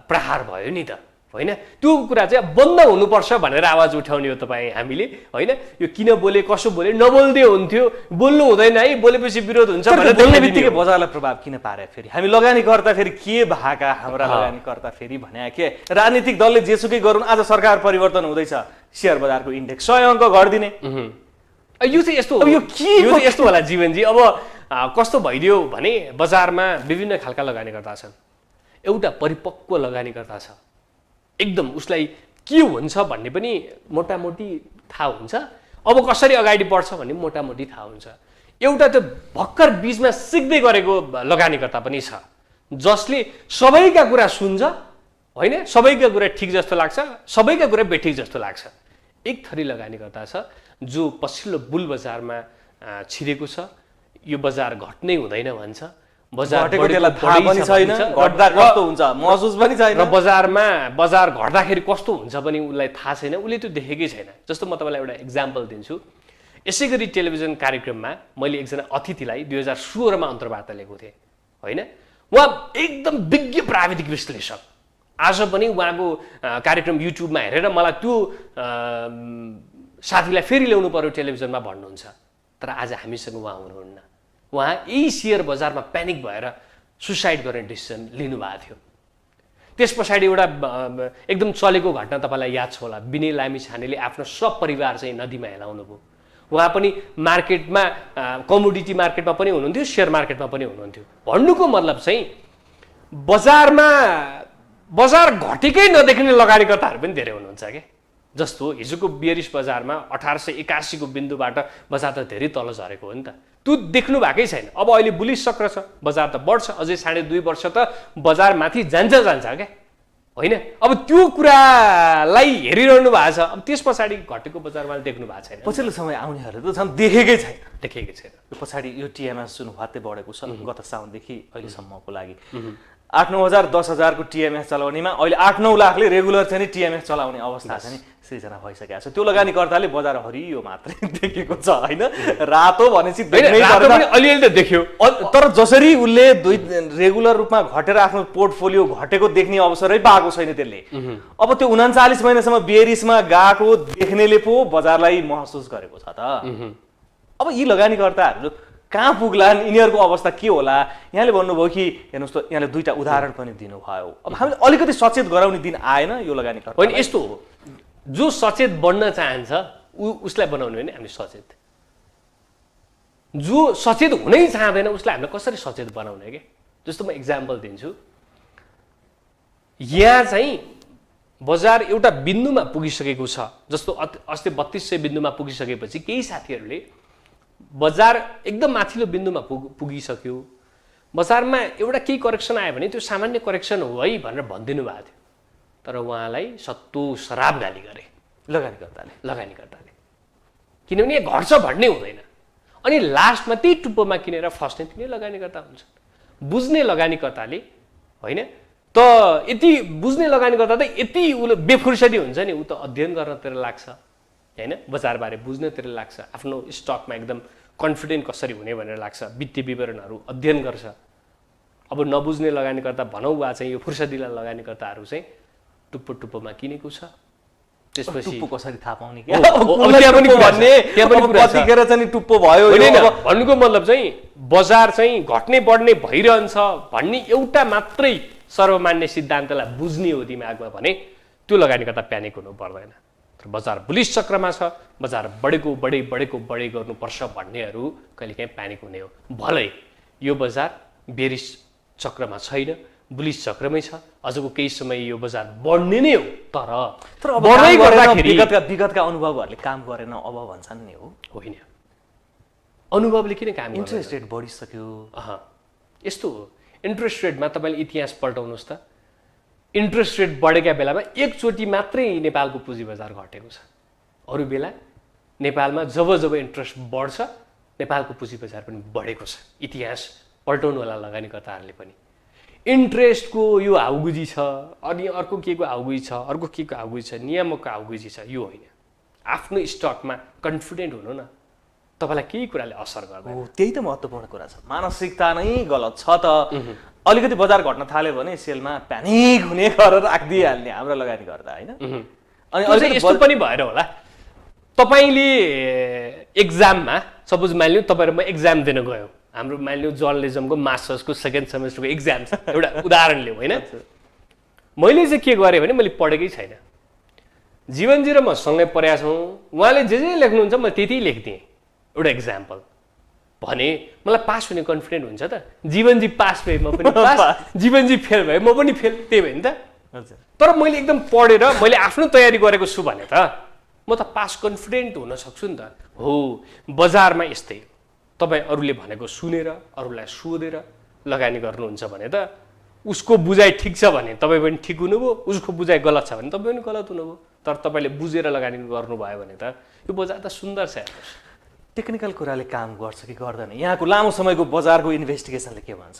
प्रहार भयो नि त होइन। त्यो कुरा चाहिँ बन्द हुनुपर्छ भनेर आवाज उठाउने हो तपाईँ हामीले होइन। यो किन बोले कसो बोले नबोल्दै हुन्थ्यो, बोल्नु हुँदैन है, बोलेपछि विरोध हुन्छ भनेर बोल्ने बित्तिकै बजारलाई प्रभाव किन पारे फेरि हामी लगानीकर्ता फेरि के भएका हाम्रा लगानीकर्ता फेरि भने के राजनीतिक दलले जेसुकै गरून् आज सरकार परिवर्तन हुँदैछ सेयर बजारको इन्डेक्स 100 अङ्क घट्दिने यो चाहिँ यस्तो यो के यस्तो होला जीवनजी। अब कस्तो भइदियो भने बजारमा विभिन्न खालका लगानीकर्ता छन्। एउटा परिपक्व लगानीकर्ता छ, एकदम उसलाई के हुन्छ भन्ने पनि मोटामोटी थाहा हुन्छ, अब कसरी अगाडि बढ्छ भन्ने मोटामोटी थाहा हुन्छ। एउटा त्यो भर्खर बिचमा सिक्दै गरेको लगानीकर्ता पनि छ जसले सबैका कुरा सुन्छ होइन, सबैका कुरा ठिक जस्तो लाग्छ, सबैका कुरा बेठिक जस्तो लाग्छ। एक थरी लगानीकर्ता छ जो पछिल्लो बुल बजारमा छिरेको छ, यो बजार घट्नै हुँदैन भन्छ, बजार थाहा पनि छैन, घट्दा कस्तो हुन्छ महसुस पनि छैन, र बजार घट्दाखेरि कस्तो हुन्छ पनि उसलाई थाहा छैन, उसले त्यो देखेकै छैन। जस्तो म तपाईँलाई एउटा इक्जाम्पल दिन्छु। यसै गरी टेलिभिजन कार्यक्रममा मैले एकजना अतिथिलाई 2016मा अन्तर्वार्ता लिएको थिएँ होइन। उहाँ एकदम विज्ञ प्राविधिक विश्लेषक, आज पनि उहाँको कार्यक्रम युट्युबमा हेरेर मलाई त्यो साथीलाई फेरि ल्याउनु पर्यो टेलिभिजनमा भन्नुहुन्छ, तर आज हामीसँग उहाँ हुनुहुन्न। उहाँ यही सेयर बजारमा प्यानिक भएर सुसाइड गर्ने डिसिसन लिनुभएको थियो। त्यस पछाडि एउटा एकदम चलेको घटना तपाईँलाई याद छ होला, विनय लामिछानेले आफ्नो सब परिवार चाहिँ नदीमा हेलाउनु भयो। उहाँ पनि मार्केटमा कमोडिटी मार्केटमा पनि हुनुहुन्थ्यो, सेयर मार्केटमा पनि हुनुहुन्थ्यो। भन्नुको मतलब चाहिँ बजार घटेकै नदेख्ने लगानीकर्ताहरू पनि धेरै हुनुहुन्छ क्या। जस्तो हिजोको बियरिस बजारमा 1881 को बिन्दुबाट बजार त धेरै तल झरेको हो नि त, त्यो देख्नु भएकै छैन। अब अहिले बुलिस चक्र छ, बजार त बढ्छ, अझै 2.5 वर्ष त बजार माथि जान्छ क्या होइन। अब त्यो कुरालाई हेरिरहनु भएको छ, अब त्यस पछाडि घटेको बजारमा देख्नु भएको छैन। पछिल्लो समय आउनेहरूले त झन् देखेकै छैन। यो पछाडि यो टिएमएस जुन हत्ते बढेको छ गत साउनदेखि अहिलेसम्मको लागि 8-9 हजार 10 हजारको टिएमएस चलाउनेमा अहिले 8-9 लाखले रेगुलर चाहिँ टिएमएस चलाउने अवस्था चाहिँ सृजना भइसकेको छ। त्यो लगानीकर्ताले बजार हरियो मात्रै देखेको छ होइन, रातो भनेपछि अलिअलि त देख्यो, तर जसरी उसले रेगुलर रूपमा घटेर आफ्नो पोर्टफोलियो घटेको देख्ने अवसरै पाएको छैन त्यसले। अब त्यो 39 महिनासम्म बियरिसमा गएको देख्नेले पो बजारलाई महसुस गरेको छ त। अब यी लगानीकर्ताहरू कहाँ पुग्लान्, यिनीहरूको अवस्था के होला? यहाँले भन्नुभयो कि हेर्नुहोस् त, यहाँले 2टा उदाहरण पनि दिनुभयो। अब हामीले अलिकति सचेत गराउने दिन आएन यो लगानीकर्ता होइन। यस्तो हो, जो सचेत बन्न चाहन्छ उसलाई बनाउने हो नि हामी सचेत, जो सचेत हुनै चाहँदैन उसलाई हामीले कसरी सचेत बनाउने के। जस्तो म इक्जाम्पल दिन्छु, यहाँ चाहिँ बजार एउटा बिन्दुमा पुगिसकेको छ, जस्तो अस्ति 3200 बिन्दुमा पुगिसकेपछि केही साथीहरूले बजार एकदम माथिल्लो बिन्दुमा पुगिसक्यो, बजारमा एउटा केही करेक्सन आयो भने त्यो सामान्य करेक्सन हो है भनेर भनिदिनु भएको थियो, तर उहाँलाई सत्तो शराब गाली गरे लगानीकर्ताले, किनभने घट्छ भन्ने हुँदैन। अनि लास्टमा त्यही टुप्पोमा किनेर फस्ने तिनै लगानीकर्ता हुन्छन्। बुझ्ने लगानीकर्ताले होइन त यति बुझ्ने लगानीकर्ता त यति उसले बेफुर्सदी हुन्छ नि, ऊ त अध्ययन गर्नतिर लाग्छ होइन बजारबारे बुझ्नतिर लाग्छ, आफ्नो स्टकमा एकदम कन्फिडेन्ट कसरी हुने भनेर लाग्छ, वित्तीय विवरणहरू अध्ययन गर्छ। अब नबुझ्ने लगानीकर्ता भनौँ वा चाहिँ यो फुर्सदिला लगानीकर्ताहरू चाहिँ टुप्पोमा किनेको छ। त्यसपछि टुप्पो कसरी थाहा पाउने त्यहाँ पनि कुरा छ। कतिखेर चाहिँ टुप्पो भयो भन्नुको मतलब चाहिँ बजार चाहिँ घट्ने बढ्ने भइरहन्छ भन्ने एउटा मात्रै सर्वमान्य सिद्धान्तलाई बुझ्ने हो दिमागमा भने त्यो लगानीकर्ता प्यानिक हुनु पर्दैन। तर बजार बुलिस चक्रमा छ, बजार बढेको बढे गर्नुपर्छ भन्नेहरू कहिलेकाहीँ प्यानिक हुने हो। भलै यो बजार बेरिस चक्रमा छैन, बुलिस चक्रमै छ, अझको केही समय यो बजार बढ्ने नै हो। तर बढ्दै गर्दाखेरि विगतका अनुभवहरूले काम गरेन अब भन्छन् नि हो होइन। अनुभवले किन काम गर्दैन? इन्ट्रेस्ट रेट बढिसक्यो। यस्तो हो, इन्ट्रेस्ट रेटमा तपाईँले इतिहास पल्टाउनुहोस् त। इन्ट्रेस्ट रेट बढेका बेलामा एकचोटि मात्रै नेपालको पुँजी बजार घटेको छ। अरू बेला नेपालमा जब इन्ट्रेस्ट बढ्छ नेपालको पुँजी बजार पनि बढेको छ। इतिहास पल्टाउनु होला लगानीकर्ताहरूले पनि। इन्ट्रेस्टको यो हाउगुजी छ, अनि अर्को के को हाउगुजी छ, अर्को के को हाउगुजी छ, नियामकको हाउगुजी छ, यो होइन। आफ्नो स्टकमा कन्फिडेन्ट हुनु न, तपाईँलाई केही कुराले असर गर्दैन। त्यही त महत्त्वपूर्ण कुरा छ। मानसिकता नै गलत छ त अलिकति बजार घट्न थाल्यो भने सेलमा प्यानिक हुने गरेर राखिदिइहाल्ने हाम्रो लगानी गर्दा होइन। अनि यस्तो पनि भएर होला, तपाईँले एक्जाममा सपोज मानिलिउँ तपाईँ र म एक्जाम दिन गयौँ, हाम्रो मानिलिउँ जर्नलिजमको मास्टर्सको सेकेन्ड सेमेस्टरको एक्जाम छ, एउटा उदाहरण लिउँ होइन। मैले चाहिँ के गरेँ भने मैले पढेकै छैन, जीवनजी र म सँगै पढेका छौँ, उहाँले जे लेख्नुहुन्छ म त्यति लेख्दिएँ। एउटा एक्जाम्पल भने मलाई पास हुने कन्फिडेन्ट हुन्छ त? जीवनजी पास भए म पनि पास, जीवनजी फेल भए म पनि फेल, त्यही भयो नि त। तर मैले एकदम पढेर मैले आफ्नो तयारी गरेको छु भने त म त पास कन्फिडेन्ट हुन सक्छु नि त। हो, बजारमा यस्तै हो, तपाईँ अरूले भनेको सुनेर अरूलाई सोधेर लगानी गर्नुहुन्छ भने त उसको बुझाइ ठिक छ भने तपाईँ पनि ठिक हुनुभयो, उसको बुझाइ गलत छ भने तपाईँ पनि गलत हुनुभयो। तर तपाईँले बुझेर लगानी गर्नुभयो भने त यो बजार त सुन्दर छ। हेर्नुहोस्, टेक्निकल कुराले काम गर्छ कि गर्दैन, यहाँको लामो समयको बजारको इन्भेस्टिगेसनले के भन्छ?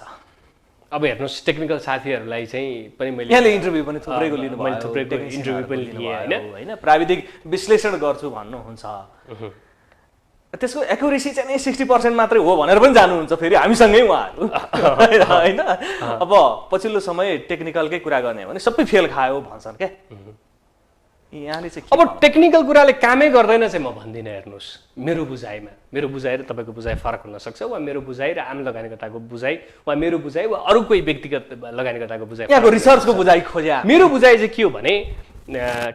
अब हेर्नुहोस्, टेक्निकल साथीहरूलाई चाहिँ पनि मैले यहाँले इन्टरभ्यू पनि थुप्रैको लिनुभयो, मैले थुप्रैको इन्टरभ्यू पनि लिएँ होइन। प्राविधिक विश्लेषण गर्छु भन्नुहुन्छ, त्यसको एक्युरेसी चाहिँ नि 60% मात्रै हो भनेर पनि जानुहुन्छ फेरि हामीसँगै उहाँहरू होइन। अब पछिल्लो समय टेक्निकलकै कुरा गर्ने भने सबै फेल खायो भन्छन् क्या। यहाँले चाहिँ अब टेक्निकल कुराले कामै गर्दैन चाहिँ म भन्दिनँ। हेर्नुहोस्, मेरो बुझाइ र तपाईँको बुझाइ फरक हुनसक्छ, वा मेरो बुझाइ र आम लगानीकर्ताको बुझाइ, वा मेरो बुझाइ वा अरू कोही व्यक्तिगत लगानीकर्ताको बुझाइ, यहाँको रिसर्चको बुझाइ खोज्या। मेरो बुझाइ चाहिँ के हो भने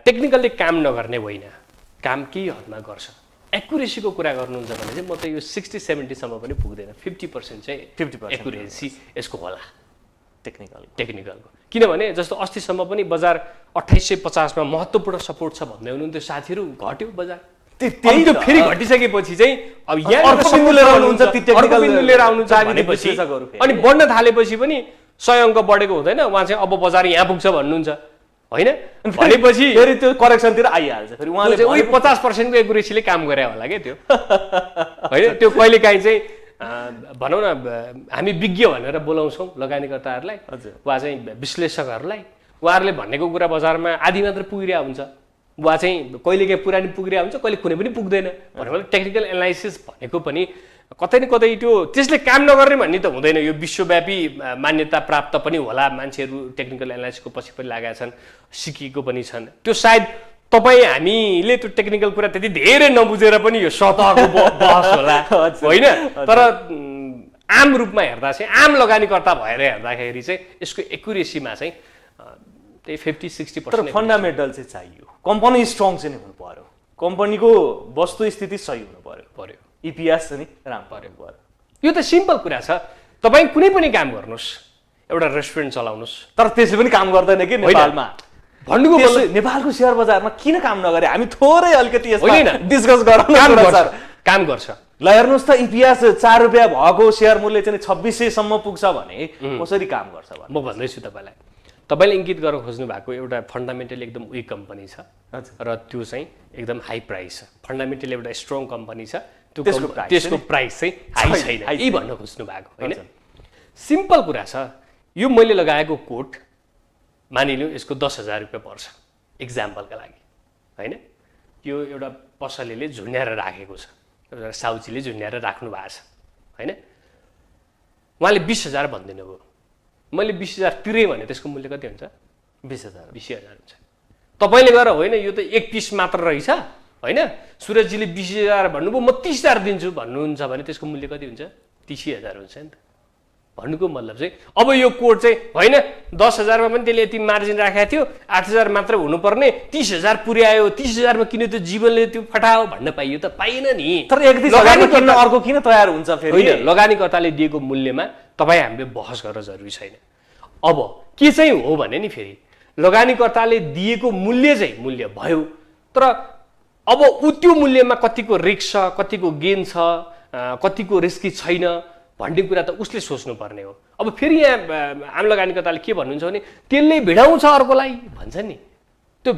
टेक्निकलले काम नगर्ने होइन, काम केही हदमा गर्छ। एक्युरेसीको कुरा गर्नुहुन्छ भने चाहिँ म त यो 60-70सम्म पनि पुग्दैन, 50% चाहिँ 50% एक्युरेसी यसको होला टेक्निकलको। किनभने जस्तो अस्तिसम्म पनि बजार 2850मा महत्त्वपूर्ण सपोर्ट छ भन्दै हुनुहुन्थ्यो साथीहरू, घट्यो बजार। त्यही त फेरि घटिसकेपछि चाहिँ अब यहाँ बिन्दु लिएर आउनुहुन्छ अनि बढ्न थालेपछि पनि 100 अङ्क बढेको हुँदैन, उहाँ चाहिँ अब बजार यहाँ पुग्छ भन्नुहुन्छ होइन। भनेपछि फेरि त्यो करेक्सनतिर आइहाल्छ, फेरि उहाँले चाहिँ उही 50% को एक्युरेसीले काम गरे होला क्या त्यो होइन। त्यो कहिलेकाहीँ चाहिँ भनौँ न, हामी विज्ञ भनेर बोलाउँछौँ लगानीकर्ताहरूलाई वा चाहिँ विश्लेषकहरूलाई, उहाँहरूले भनेको कुरा बजारमा आधी मात्र पुगिरहेको हुन्छ, वा चाहिँ कहिलेकाहीँ पुरा नि पुगिरहेको हुन्छ, कहिले कुनै पनि पुग्दैन। भनेको टेक्निकल एनालाइसिस भनेको पनि कतै न कतै त्यो त्यसले काम नगर्ने भन्ने त हुँदैन। यो विश्वव्यापी मान्यता प्राप्त पनि होला, मान्छेहरू टेक्निकल एनालाइसिसको पछि पनि लागेका छन्, सिकेको पनि छन्। त्यो सायद तपाईँ हामीले त्यो टेक्निकल कुरा त्यति धेरै नबुझेर पनि यो सतहको बहस होला होइन। तर आम रूपमा हेर्दा चाहिँ, आम लगानीकर्ता भएर हेर्दाखेरि चाहिँ यसको एक्युरेसीमा चाहिँ त्यही 50-60%। तर फन्डामेन्टल चाहिँ चाहियो, कम्पनी स्ट्रङ चाहिँ हुनु पर्यो, कम्पनीको वस्तुस्थिति सही हुनु पर्यो, इपिएस चाहिँ राम्रो पर्यो। यो त सिम्पल कुरा छ। तपाईँ कुनै पनि काम गर्नुहोस्, एउटा रेस्टुरेन्ट चलाउनुहोस्, तर त्यसले पनि काम गर्दैन कि नेपालमा। भन्नुको नेपालको सेयर बजारमा किन काम नगरे, हामी थोरै अलिकति डिस्कस गरौँ। काम गर्छ। ल हेर्नुहोस् त, इपिएस 4 रुपियाँ भएको सेयर मूल्य चाहिँ 2600सम्म पुग्छ भने कसरी काम गर्छ? म भन्दैछु तपाईँले इङ्गित गर्न खोज्नु भएको एउटा फन्डामेन्टली एकदम विक कम्पनी छ र त्यो चाहिँ एकदम हाई प्राइस छ। फन्डामेन्टली एउटा स्ट्रङ कम्पनी छ, त्यसको प्राइस चाहिँ हाई छैन, यही भन्न खोज्नु भएको होइन। सिम्पल कुरा छ। यो मैले लगाएको कोट मानिलिउँ यसको 10,000 रुपियाँ पर्छ एक्जाम्पलका लागि होइन। यो एउटा पसलेले झुन्ड्याएर राखेको छ, एउटा साउचीले झुन्ड्याएर राख्नु भएको छ होइन। उहाँले 20,000 भनिदिनु भयो, मैले 20,000 तिरेँ भने त्यसको मूल्य कति हुन्छ? 20,000 हुन्छ। तपाईँले गएर होइन यो त एक पिस मात्र रहेछ होइन, सुरजजीले 20,000 भन्नुभयो म 30,000 दिन्छु भन्नुहुन्छ भने त्यसको मूल्य कति हुन्छ? 30,000 हुन्छ नि त। भन्नुको मतलब चाहिँ अब यो कोड चाहिँ होइन 10,000मा पनि त्यसले यति मार्जिन राखेको थियो, 8,000 मात्र हुनुपर्ने, 30,000 पुर्यायो, 30,000मा किन्यो त्यो जीवनले त्यो फटायो भन्न पाइयो त? पाइएन नि। तर 31,000 किन्न अर्को किन तयार हुन्छ फेरि? होइन, लगानीकर्ताले दिएको मूल्यमा तपाईँ हामीले बहस गर्न जरुरी छैन। अब के चाहिँ हो भने नि फेरि लगानीकर्ताले दिएको मूल्य चाहिँ मूल्य भयो, तर अब ऊ त्यो मूल्यमा कतिको रिस्क छ, कतिको गेन छ, कतिको रिस्की छैन भन्ने कुरा त उसले सोच्नु पर्ने हो। अब फेरि यहाँ आम लगानीकर्ताले के भन्नुहुन्छ भने त्यसले भिडाउँछ अर्कोलाई भन्छ नि, त्यो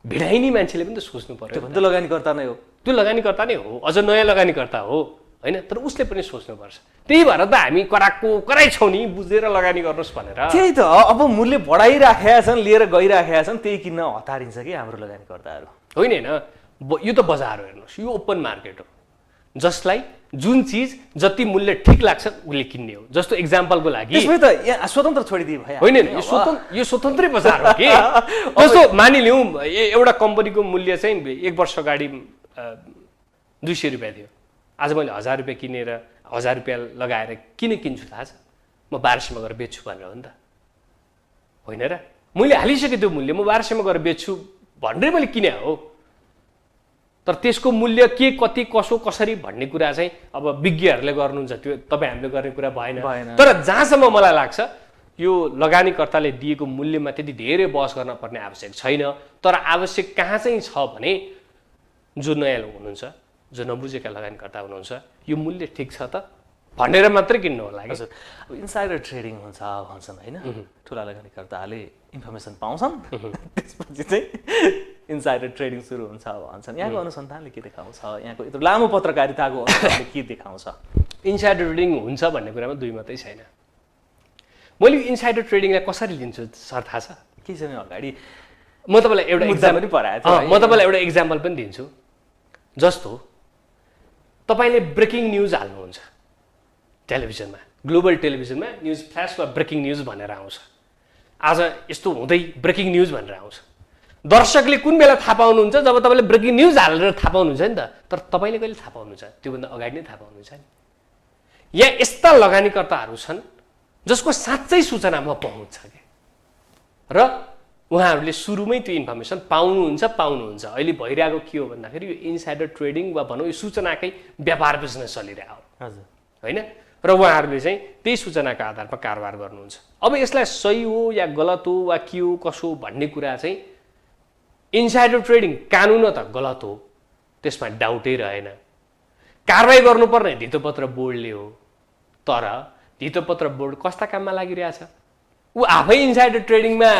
भिडाइने मान्छेले पनि त सोच्नु पर्यो। त्यो भन्दा लगानीकर्ता नै हो, त्यो लगानीकर्ता नै हो, अझ नयाँ लगानीकर्ता हो होइन, तर उसले पनि सोच्नुपर्छ। त्यही भएर त हामी कराई छौँ नि, बुझेर लगानी गर्नुहोस् भनेर। त्यही त अब मूल्य बढाइराखेका छन्, लिएर गइराखेका छन्, त्यही किन्न हतारिन्छ कि हाम्रो लगानीकर्ताहरू। होइन यो त बजार हो, हेर्नुहोस् यो ओपन मार्केट हो, जसलाई जुन चिज जति मूल्य ठिक लाग्छ उसले किन्ने हो। जस्तो एक्जाम्पलको लागि त्यसमै त यहाँ स्वतन्त्र छोडिदिए भयो होइन, यो स्वतन्त्रै बजार हो कि। जस्तो मानिलिउँ एउटा कम्पनीको मूल्य चाहिँ 1 वर्ष अगाडि 200 रुपियाँ थियो, आज मैले 1000 रुपियाँ किनेर 1000 रुपियाँ लगाएर किन किन्छु थाहा छ? म 1200 मा गएर बेच्छु भनेर हो नि त, होइन र? मैले हालिसकेँ त्यो मूल्य, म 1200 मा गएर बेच्छु भनेर मैले किने हो। तर त्यसको मूल्य के कति कसो कसरी भन्ने कुरा चाहिँ अब विज्ञहरूले गर्नुहुन्छ, त्यो तपाईँ हामीले गर्ने कुरा भएन। तर जहाँसम्म मलाई लाग्छ यो लगानीकर्ताले दिएको मूल्यमा त्यति धेरै बहस गर्न पर्ने आवश्यक छैन। तर आवश्यक कहाँ चाहिँ छ भने जो नयाँ हुनुहुन्छ, जो नबुझेका लगानीकर्ता हुनुहुन्छ, यो मूल्य ठिक छ त भनेर मात्रै किन्नु होला। हजुर, इन्साइडर ट्रेडिङ हुन्छ भन्छन् होइन, ठुला लगानीकर्ताहरूले इन्फर्मेसन पाउँछन् त्यसपछि चाहिँ इन्साइडर ट्रेडिङ सुरु हुन्छ भन्छन्। यहाँको अनुसन्धानले के देखाउँछ, यहाँको यत्रो लामो पत्रकारिताको अनुसन्धानले के देखाउँछ? इन्साइडर ट्रेडिङ हुन्छ भन्ने कुरामा दुई मात्रै छैन। मैले इन्साइडर ट्रेडिङलाई कसरी लिन्छु सर थाहा छ? केही समय अगाडि म तपाईँलाई एउटा इक्जाम्पल पनि पढाएको थिएँ। म तपाईँलाई एउटा इक्जाम्पल पनि दिन्छु। जस्तो तपाईँले ब्रेकिङ न्युज हाल्नुहुन्छ टेलिभिजनमा, ग्लोबल टेलिभिजनमा न्युज फ्ल्यास वा ब्रेकिङ न्युज भनेर आउँछ, आज यस्तो हुँदै ब्रेकिङ न्युज भनेर आउँछ। दर्शकले कुन बेला थाहा पाउनुहुन्छ? जब तपाईँले ब्रेकिङ न्युज हालेर थाहा पाउनुहुन्छ नि त। तर तपाईँले कहिले थाहा पाउनुहुन्छ? त्योभन्दा अगाडि नै थाहा पाउनुहुन्छ नि। यहाँ यस्ता लगानीकर्ताहरू छन् जसको साँच्चै सूचनामा पहुँच छ कि, र उहाँहरूले सुरुमै त्यो इन्फर्मेसन पाउनुहुन्छ। अहिले भइरहेको के हो भन्दाखेरि यो इन्साइडर ट्रेडिङ वा भनौँ यो सूचनाकै व्यापार बिजनेस चलिरहेको हो, हजुर होइन? र उहाँहरूले चाहिँ त्यही सूचनाका आधारमा कारोबार गर्नुहुन्छ। अब यसलाई सही हो या गलत हो वा के हो कसो भन्ने कुरा चाहिँ इन्साइडर ट्रेडिङ कानुन त गलत हो, त्यसमा डाउटै रहेन। कारवाही गर्नुपर्ने धितोपत्र बोर्डले हो, तर धितोपत्र बोर्ड कस्ता काममा लागिरहेछ? ऊ आफै इन्साइडर ट्रेडिङमा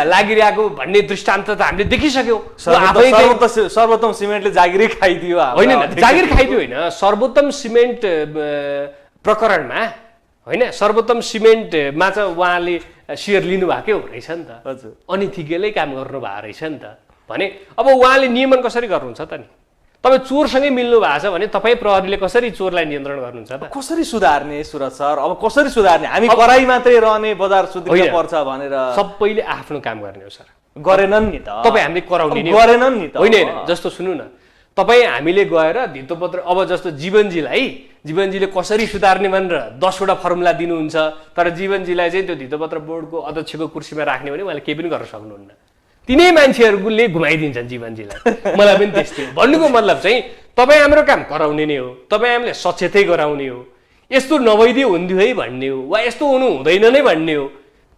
लागिरहेको भन्ने दृष्टान्त त हामीले देखिसक्यौँ। सर्वोत्तम सिमेन्टले जागिरै खाइदियो होइन, जागिर खाइदियो होइन, सर्वोत्तम सिमेन्ट प्रकरणमा होइन, सर्वोत्तम सिमेन्टमा चाहिँ उहाँले सेयर लिनुभएकै हो रहेछ नि त। हजुर, अनइथिकलै काम गर्नुभएको रहेछ नि त भने। अब उहाँले नियमन कसरी गर्नुहुन्छ त नि? तपाईँ चोरसँगै मिल्नु भएको छ भने तपाईँ प्रहरीले कसरी चोरलाई नियन्त्रण गर्नुहुन्छ त? कसरी सुधार्ने सुरज सर? अब कसरी सुधार्ने? हामी कराई मात्रै रहने, बजार सुध्रिन पर्छ भनेर सबैले आफ्नो काम गर्ने हो सर। गरेनन् नि त, तपाईँ हामीले कराउने गरेनन् नि त। होइन, जस्तो सुन्नु न, तपाईँ हामीले गएर धितोपत्र अब जस्तो जीवनजीले कसरी सुधार्ने भनेर 10वटा फर्मुला दिनुहुन्छ, तर जीवनजीलाई चाहिँ त्यो धितोपत्र बोर्डको अध्यक्षको कुर्सीमा राख्ने भने उहाँले केही पनि गर्न सक्नुहुन्न। तिनै मान्छेहरूले घुमाइदिन्छन् जीवनजीलाई। मलाई पनि त्यस्तै हो। भन्नुको मतलब चाहिँ तपाईँ हाम्रो काम कराउने नै हो, तपाईँ हामीले सचेतै गराउने हो, यस्तो नभइदियो हुन्थ्यो है भन्ने हो, वा यस्तो हुनु हुँदैन नै भन्ने हो।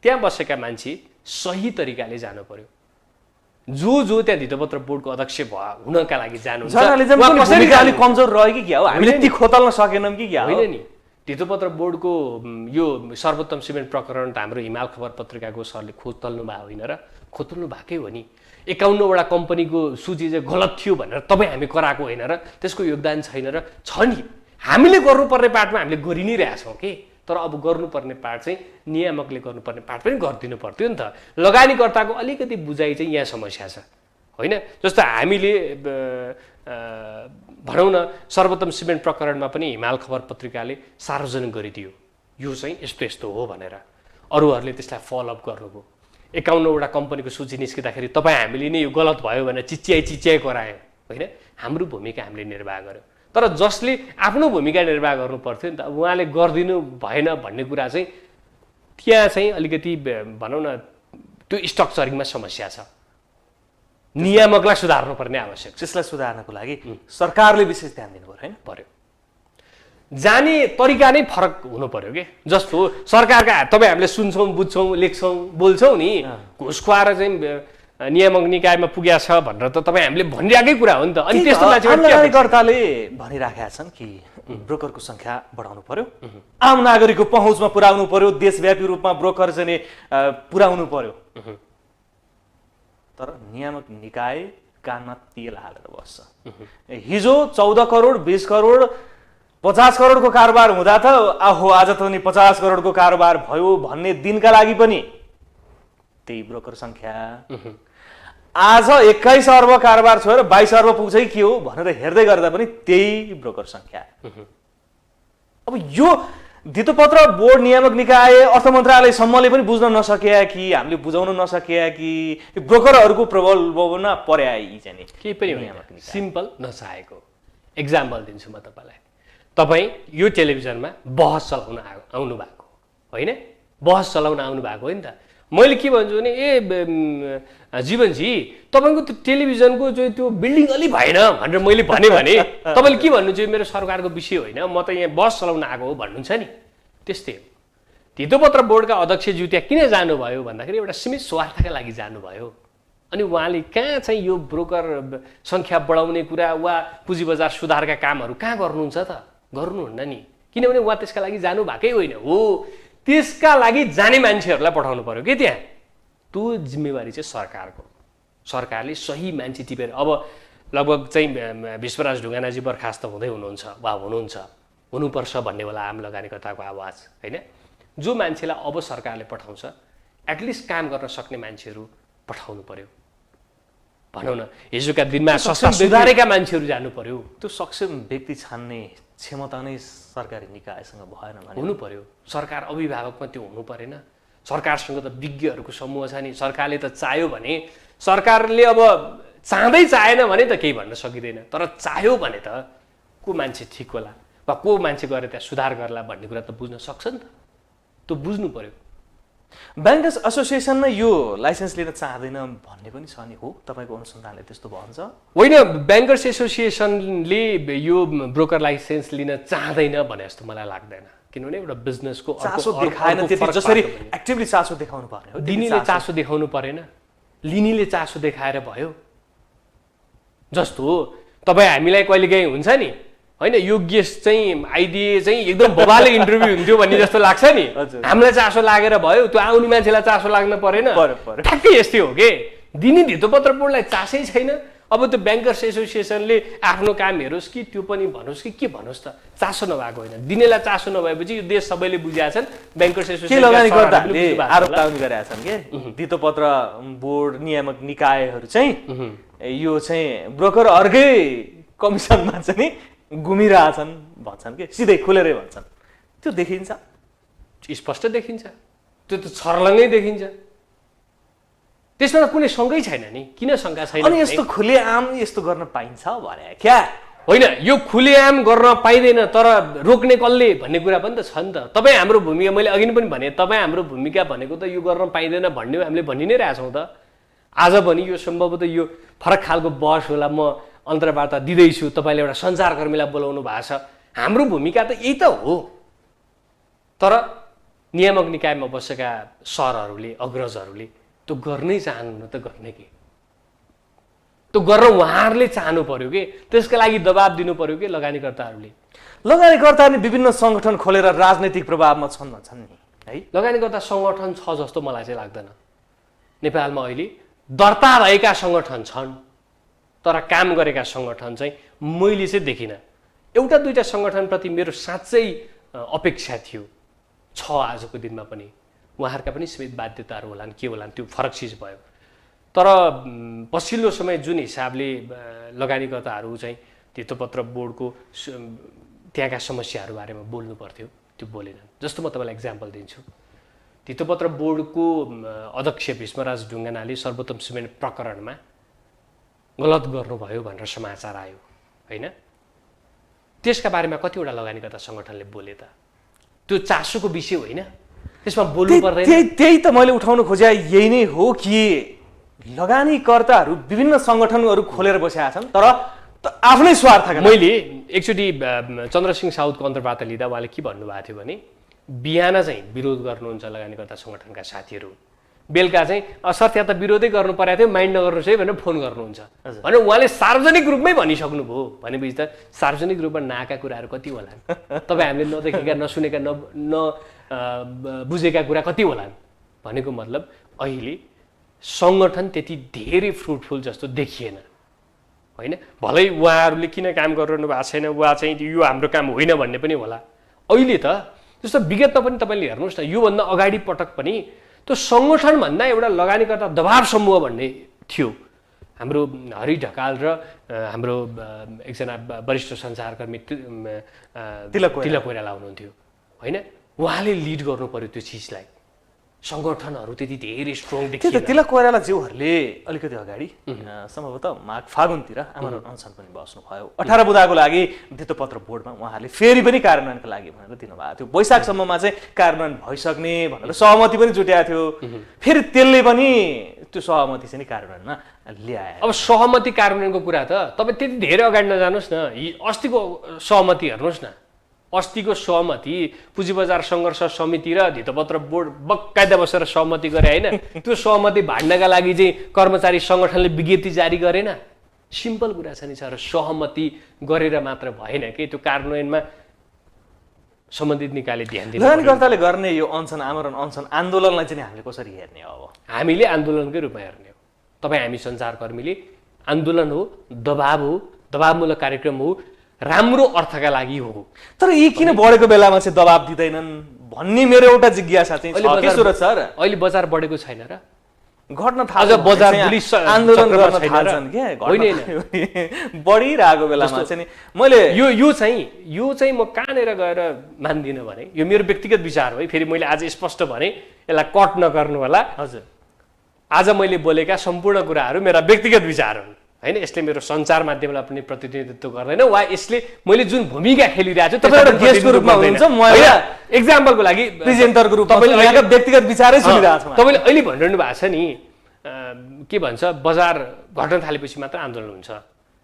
त्यहाँ बसेका मान्छे सही तरिकाले जानु पर्यो। जो त्यहाँ धितोपत्र बोर्डको अध्यक्ष हुनका लागि जानुहुन्छ, अलिक कमजोर रह्यो कि क्या हो? हामीले ती खोतल्न सकेनौँ कि क्या? होइन नि, धितोपत्र बोर्डको यो सर्वोत्तम सिमेन्ट प्रकरण त हाम्रो हिमाल खबर पत्रिकाको सरले खोतल्नु भएको होइन र? खोतल्नु भएकै हो नि। 51वटा कम्पनीको सूची चाहिँ गलत थियो भनेर तपाईँ हामी कराएको होइन र? त्यसको योगदान छैन र? छ नि। हामीले गर्नुपर्ने पार्टमा हामीले गरि नै रहेछौँ कि, तर अब गर्नुपर्ने पार्ट चाहिँ नियामकले गर्नुपर्ने पार्ट पनि गरिदिनु पर्थ्यो नि त। लगानीकर्ताको अलिकति बुझाइ चाहिँ यहाँ समस्या छ। होइन। जस्तो हामीले भनौँ न सर्वोत्तम सिमेन्ट प्रकरणमा पनि हिमाल खबर पत्रिकाले सार्वजनिक गरिदियो यो चाहिँ यस्तो यस्तो हो भनेर, अरूहरूले त्यसलाई फलोअप गर्नुभयो। 51वटा कम्पनीको सूची निस्किँदाखेरि तपाईँ हामीले नै यो गलत भयो भनेर चिच्याइ करायो होइन। हाम्रो भूमिका हामीले निर्वाह गर्यौँ, तर जसले आफ्नो भूमिका निर्वाह गर्नु पर्थ्यो नि त उहाँले गरिदिनु भएन भन्ने कुरा चाहिँ त्यहाँ चाहिँ अलिकति भनौँ न त्यो स्ट्रक्चरिङमा समस्या छ, नियामकलाई सुधार्नुपर्ने आवश्यक छ। त्यसलाई सुधार्नको लागि सरकारले विशेष ध्यान दिनु पर्यो। जाने तरिका नै फरक हुनु पर्यो कि। जस्तो सरकारका तपाईँ हामीले सुन्छौँ, बुझ्छौँ, लेख्छौँ, बोल्छौँ नि, घुस खुवाएर चाहिँ नियामक निकायमा पुगेको छ भनेर त तपाईँ हामीले भनिरहेकै कुरा हो नि त। अनि त्यस्तो लगानीकर्ताले भनिराखेका छन् कि ब्रोकरको संख्या बढाउनु पर्यो, आम नागरिकको पहुँचमा पुर्याउनु पर्यो, देशव्यापी रूपमा ब्रोकर चाहिँ पुर्याउनु पर्यो। तर नियामक निकाय कानमा तेल हालेर बस्छ। हिजो 14 करोड 20 करोड 50 करोडको कारोबार हुँदा त आहो आज त नि 50 करोडको कारोबार भयो भन्ने दिनका लागि पनि त्यही ब्रोकर संख्या, आज 21 अर्ब कारोबार छोडेर 22 अर्ब पुग्छ कि के हो भनेर हेर्दै गर्दा पनि त्यही ब्रोकर संख्या। अब यो धितोपत्र बोर्ड, नियामक निकाय, अर्थ मन्त्रालयसम्मले पनि बुझ्न नसके कि हामीले बुझाउन नसके कि ब्रोकरहरूको प्रबलमा पर्या चाहिँ केही पनि होइन। सिम्पल नचाहेको एक्जाम्पल दिन्छु म तपाईँलाई। तपाईँ यो टेलिभिजनमा बहस चलाउन आउनु भएको होइन, बहस चलाउन आउनु भएको हो नि त। मैले के भन्छु भने जीवनजी तपाईँको त्यो टेलिभिजनको जो त्यो बिल्डिङ अलि भएन भनेर मैले भने तपाईँले के भन्नुहुन्छ मेरो सरकारको विषय होइन, म त यहाँ बस चलाउन आएको हो भन्नुहुन्छ नि। त्यस्तै हो। धितोपत्र बोर्डका अध्यक्षज्यू त्यहाँ किन जानुभयो भन्दाखेरि एउटा सीमित स्वार्थका लागि जानुभयो। अनि उहाँले कहाँ चाहिँ यो ब्रोकर सङ्ख्या बढाउने कुरा वा पुँजी बजार सुधारका कामहरू कहाँ गर्नुहुन्छ त? गर्नुहुन्न नि, किनभने उहाँ त्यसका लागि जानु भएकै होइन हो। त्यसका लागि जाने मान्छेहरूलाई पठाउनु पर्यो कि त्यहाँ। त्यो जिम्मेवारी चाहिँ सरकारको। सरकारले सही मान्छे टिपेर, अब लगभग चाहिँ विश्वराज ढुङ्गानाजी बर्खास्त हुँदै हुनुहुन्छ वा हुनुहुन्छ, हुनुपर्छ भन्ने होला आम लगानीकर्ताको आवाज होइन। जो मान्छेलाई अब सरकारले पठाउँछ एटलिस्ट काम गर्न सक्ने मान्छेहरू पठाउनु पर्यो। भनौँ न हिजोका दिनमा सुधारेका मान्छेहरू जानु पर्यो। त्यो सक्षम व्यक्ति छान्ने क्षमता नै सरकारी निकायसँग भएन भने हुनु पर्यो। सरकार अभिभावकमा त्यो हुनु परेन। सरकारसँग त विज्ञहरूको समूह छ नि। सरकारले त चाह्यो भने, सरकारले अब चाहेन भने त केही भन्न सकिँदैन, तर चाह्यो भने त को मान्छे ठिक होला वा को मान्छे गएर त्यहाँ सुधार गर्ला भन्ने कुरा त बुझ्न सक्छ नि त। त्यो बुझ्नु पर्यो। ब्याङ्कर्स एसोसिएसनमा यो लाइसेन्स लिन चाहँदैन भन्ने पनि छ नि, हो? तपाईँको अनुसन्धानले त्यस्तो भन्छ? होइन, ब्याङ्कर्स एसोसिएसनले यो ब्रोकर लाइसेन्स लिन चाहँदैन भने जस्तो मलाई लाग्दैन। किनभने एउटा बिजनेसको चासो देखाएन, त्यति जसरी एक्टिभली चासो देखाउनु पर्ने हो। दिनेले चासो देखाउनु परेन, लिनेले चासो देखाएर भयो। जस्तो तपाईँ हामीलाई कहिलेकाहीँ हुन्छ नि होइन, यो गेस्ट चाहिँ आइदिए चाहिँ एकदम बबाले इन्टरभ्यू हुन्थ्यो भन्ने जस्तो लाग्छ नि। हामीलाई चासो लागेर भयो, त्यो आउने मान्छेलाई चासो लाग्न परेन। ठ्याक्कै यस्तै हो कि दिने धितोपत्र बोर्डलाई चासै छैन। अब त्यो ब्याङ्कर्स एसोसिएसनले आफ्नो काम हेरोस् कि त्यो पनि भनोस् कि के भनोस् त, चासो नभएको होइन। दिनेलाई चासो नभएपछि यो देश सबैले बुझेका छन्। ब्याङ्कर्स एसोसिएसन लगानीकर्ताहरूले आरोप लगाउने गरेका छन् कि धितोपत्र बोर्ड, नियामक निकायहरू चाहिँ यो चाहिँ ब्रोकरहरूकै कमिसनमा चाहिँ नि घुमिरहेछन् भन्छन् कि, सिधै खुलेरै भन्छन्। त्यो देखिन्छ, स्पष्ट देखिन्छ, त्यो त छर्लङ्गै देखिन्छ। त्यसमा त कुनै शङ्कै छैन नि। किन शङ्का छैन? अनि यस्तो खुलेआम यस्तो गर्न पाइन्छ भने क्या होइन, यो खुलेआम गर्न पाइँदैन, तर रोक्ने कसले भन्ने कुरा पनि त छ नि त। तपाईँ हाम्रो भूमिका, मैले अघि पनि भने, तपाईँ हाम्रो भूमिका भनेको त यो गर्न पाइँदैन भन्ने हामीले भनि नै रहेछौँ त। आज पनि यो सम्भवतः यो फरक खालको बहस होला, म अन्तर्वार्ता दिँदैछु, तपाईँले एउटा सञ्चारकर्मीलाई बोलाउनु भएको छ। हाम्रो भूमिका त यही त हो। तर नियामक निकायमा बसेका सरहरूले, अग्रजहरूले त्यो गर्नै चाहनुहुन्न त गर्ने के? त्यो गर्न उहाँहरूले चाहनु पर्यो कि, त्यसका लागि दबाब दिनु पर्यो कि लगानीकर्ताहरूले। लगानीकर्ताले विभिन्न सङ्गठन खोलेर राजनैतिक प्रभावमा छन् भन्छन् नि है। लगानीकर्ता सङ्गठन छ जस्तो मलाई चाहिँ लाग्दैन। नेपालमा अहिले दर्ता भएका सङ्गठन छन्, तर काम गरेका सङ्गठन चाहिँ मैले चाहिँ देखिनँ। एउटा दुईवटा सङ्गठनप्रति मेरो साँच्चै अपेक्षा थियो, छ आजको दिनमा पनि। उहाँहरूका पनि सीमित बाध्यताहरू होलान्, के होलान्, त्यो फरक चिज भयो। तर पछिल्लो समय जुन हिसाबले लगानीकर्ताहरू चाहिँ धितोपत्र बोर्डको त्यहाँका समस्याहरू बारेमा बोल्नु पर्थ्यो त्यो बोलेनन्। जस्तो म तपाईँलाई इक्जाम्पल दिन्छु। धितोपत्र बोर्डको अध्यक्ष भीष्मराज ढुङ्गानाले सर्वोत्तम सिमेन्ट प्रकरणमा गलत गर्नुभयो भनेर समाचार आयो होइन। त्यसका बारेमा कतिवटा लगानीकर्ता सङ्गठनले बोले त? त्यो चासोको विषय होइन, त्यसमा बोल्नु पर्दैन। त्यही त मैले उठाउन खोजे यही नै हो कि लगानीकर्ताहरू विभिन्न सङ्गठनहरू खोलेर बसेका छन् तर आफ्नै स्वार्थका। मैले एकचोटि चन्द्रसिंह साउदको अन्तर्वार्ता लिँदा उहाँले के भन्नुभएको थियो भने बिहान चाहिँ विरोध गर्नुहुन्छ लगानीकर्ता सङ्गठनका साथीहरू, बेलुका चाहिँ सर त्यहाँ त विरोधै गर्नु परेको थियो, माइन्ड नगर्नुहोस् है भनेर फोन गर्नुहुन्छ भनेर उहाँले सार्वजनिक रूपमै भनिसक्नुभयो। भनेपछि त सार्वजनिक रूपमा नआएका कुराहरू कति होलान्? तपाईँ हामीले नदेखेका नसुनेका बुझेका कुरा कति होलान्? भनेको मतलब अहिले सङ्गठन त्यति धेरै फ्रुटफुल जस्तो देखिएन होइन। भलै उहाँहरूले किन काम गरिरहनु भएको छैन, उहाँ चाहिँ यो हाम्रो काम होइन भन्ने पनि होला। अहिले त जस्तो विगतमा पनि तपाईँले हेर्नुहोस् न, योभन्दा अगाडि पटक पनि त्यो सङ्गठनभन्दा एउटा लगानीकर्ता दबाव समूह भन्ने थियो। हाम्रो हरि ढकाल र हाम्रो एकजना वरिष्ठ सञ्चारकर्मी तिलक कोइराला हुनुहुन्थ्यो होइन। उहाँले लिड गर्नु पर्यो त्यो चिजलाई। सङ्गठनहरू त्यति धेरै स्ट्रङ देखिए। तिलक कोइराला ज्यूहरूले अलिकति अगाडि सम्भवतः माघ फागुनतिर आमरण अनसन पनि बस्नुभयो 18 बुँदाको लागि धितोपत्र बोर्डमा। उहाँहरूले फेरि पनि कार्यान्वयनका लागि भनेर दिनुभएको थियो। वैशाखसम्ममा चाहिँ कार्यान्वयन भइसक्ने भनेर सहमति पनि जुट्याएको थियो। फेरि त्यसले पनि त्यो सहमति चाहिँ कार्यान्वयनमा ल्याए। अब सहमति कार्यान्वयनको कुरा त तपाईँ त्यति धेरै अगाडि नजानुहोस् न। अस्तिको सहमति हेर्नुहोस् न। अस्तिको सहमति पुँजी बजार सङ्घर्ष समिति र धितोपत्र बोर्ड बकायदा बसेर सहमति गरे होइन। त्यो सहमति भाड्नका लागि चाहिँ कर्मचारी सङ्गठनले विज्ञप्ति जारी गरेन। सिम्पल कुरा छ नि सर, सहमति गरेर मात्र भएन कि त्यो कार्यान्वयनमा सम्बन्धित निकायले ध्यान दिनु। लगानीकर्ताले गर्ने यो अनसन आमरण अनसन आन्दोलनलाई चाहिँ हामीले कसरी हेर्ने हो? अब हामीले आन्दोलनकै रूपमा हेर्ने हो। तपाईँ हामी सञ्चारकर्मीले आन्दोलन हो, दबाब हो, दबावमूलक कार्यक्रम हो, राम्रो अर्थका लागि हो। तर यी किन बढेको बेलामा चाहिँ दबाब दिँदैनन् भन्ने मेरो एउटा जिज्ञासा चाहिँ छ के सुरज सर? अहिले बजार बढेको छैन र घट्न थाल्छ, बजार आन्दोलन गर्न थाल्छन् के बढिरहेको बेलामा चाहिँ मैले यो चाहिँ म कहाँनिर गएर मान्दिनँ भने यो मेरो व्यक्तिगत विचार हो है। फेरि मैले आज स्पष्ट भने यसलाई कट नगर्नु होला। हजुर, आज मैले बोलेका सम्पूर्ण कुराहरू मेरा व्यक्तिगत विचार हुन् होइन। यसले मेरो सञ्चार माध्यमलाई पनि प्रतिनिधित्व गर्दैन वा यसले मैले जुन भूमिका खेलिरहेको छु तपाईँ एउटा गेस्टको रूपमा हुनुहुन्छ, म एक्जाम्पलको लागि प्रेजेन्टरको रूपमा तपाईँले व्यक्तिगत विचारै सुनिरहेको छु। तपाईँले अहिले भनिरहनु भएको छ नि के भन्छ बजार घट्न थालेपछि मात्र आन्दोलन हुन्छ।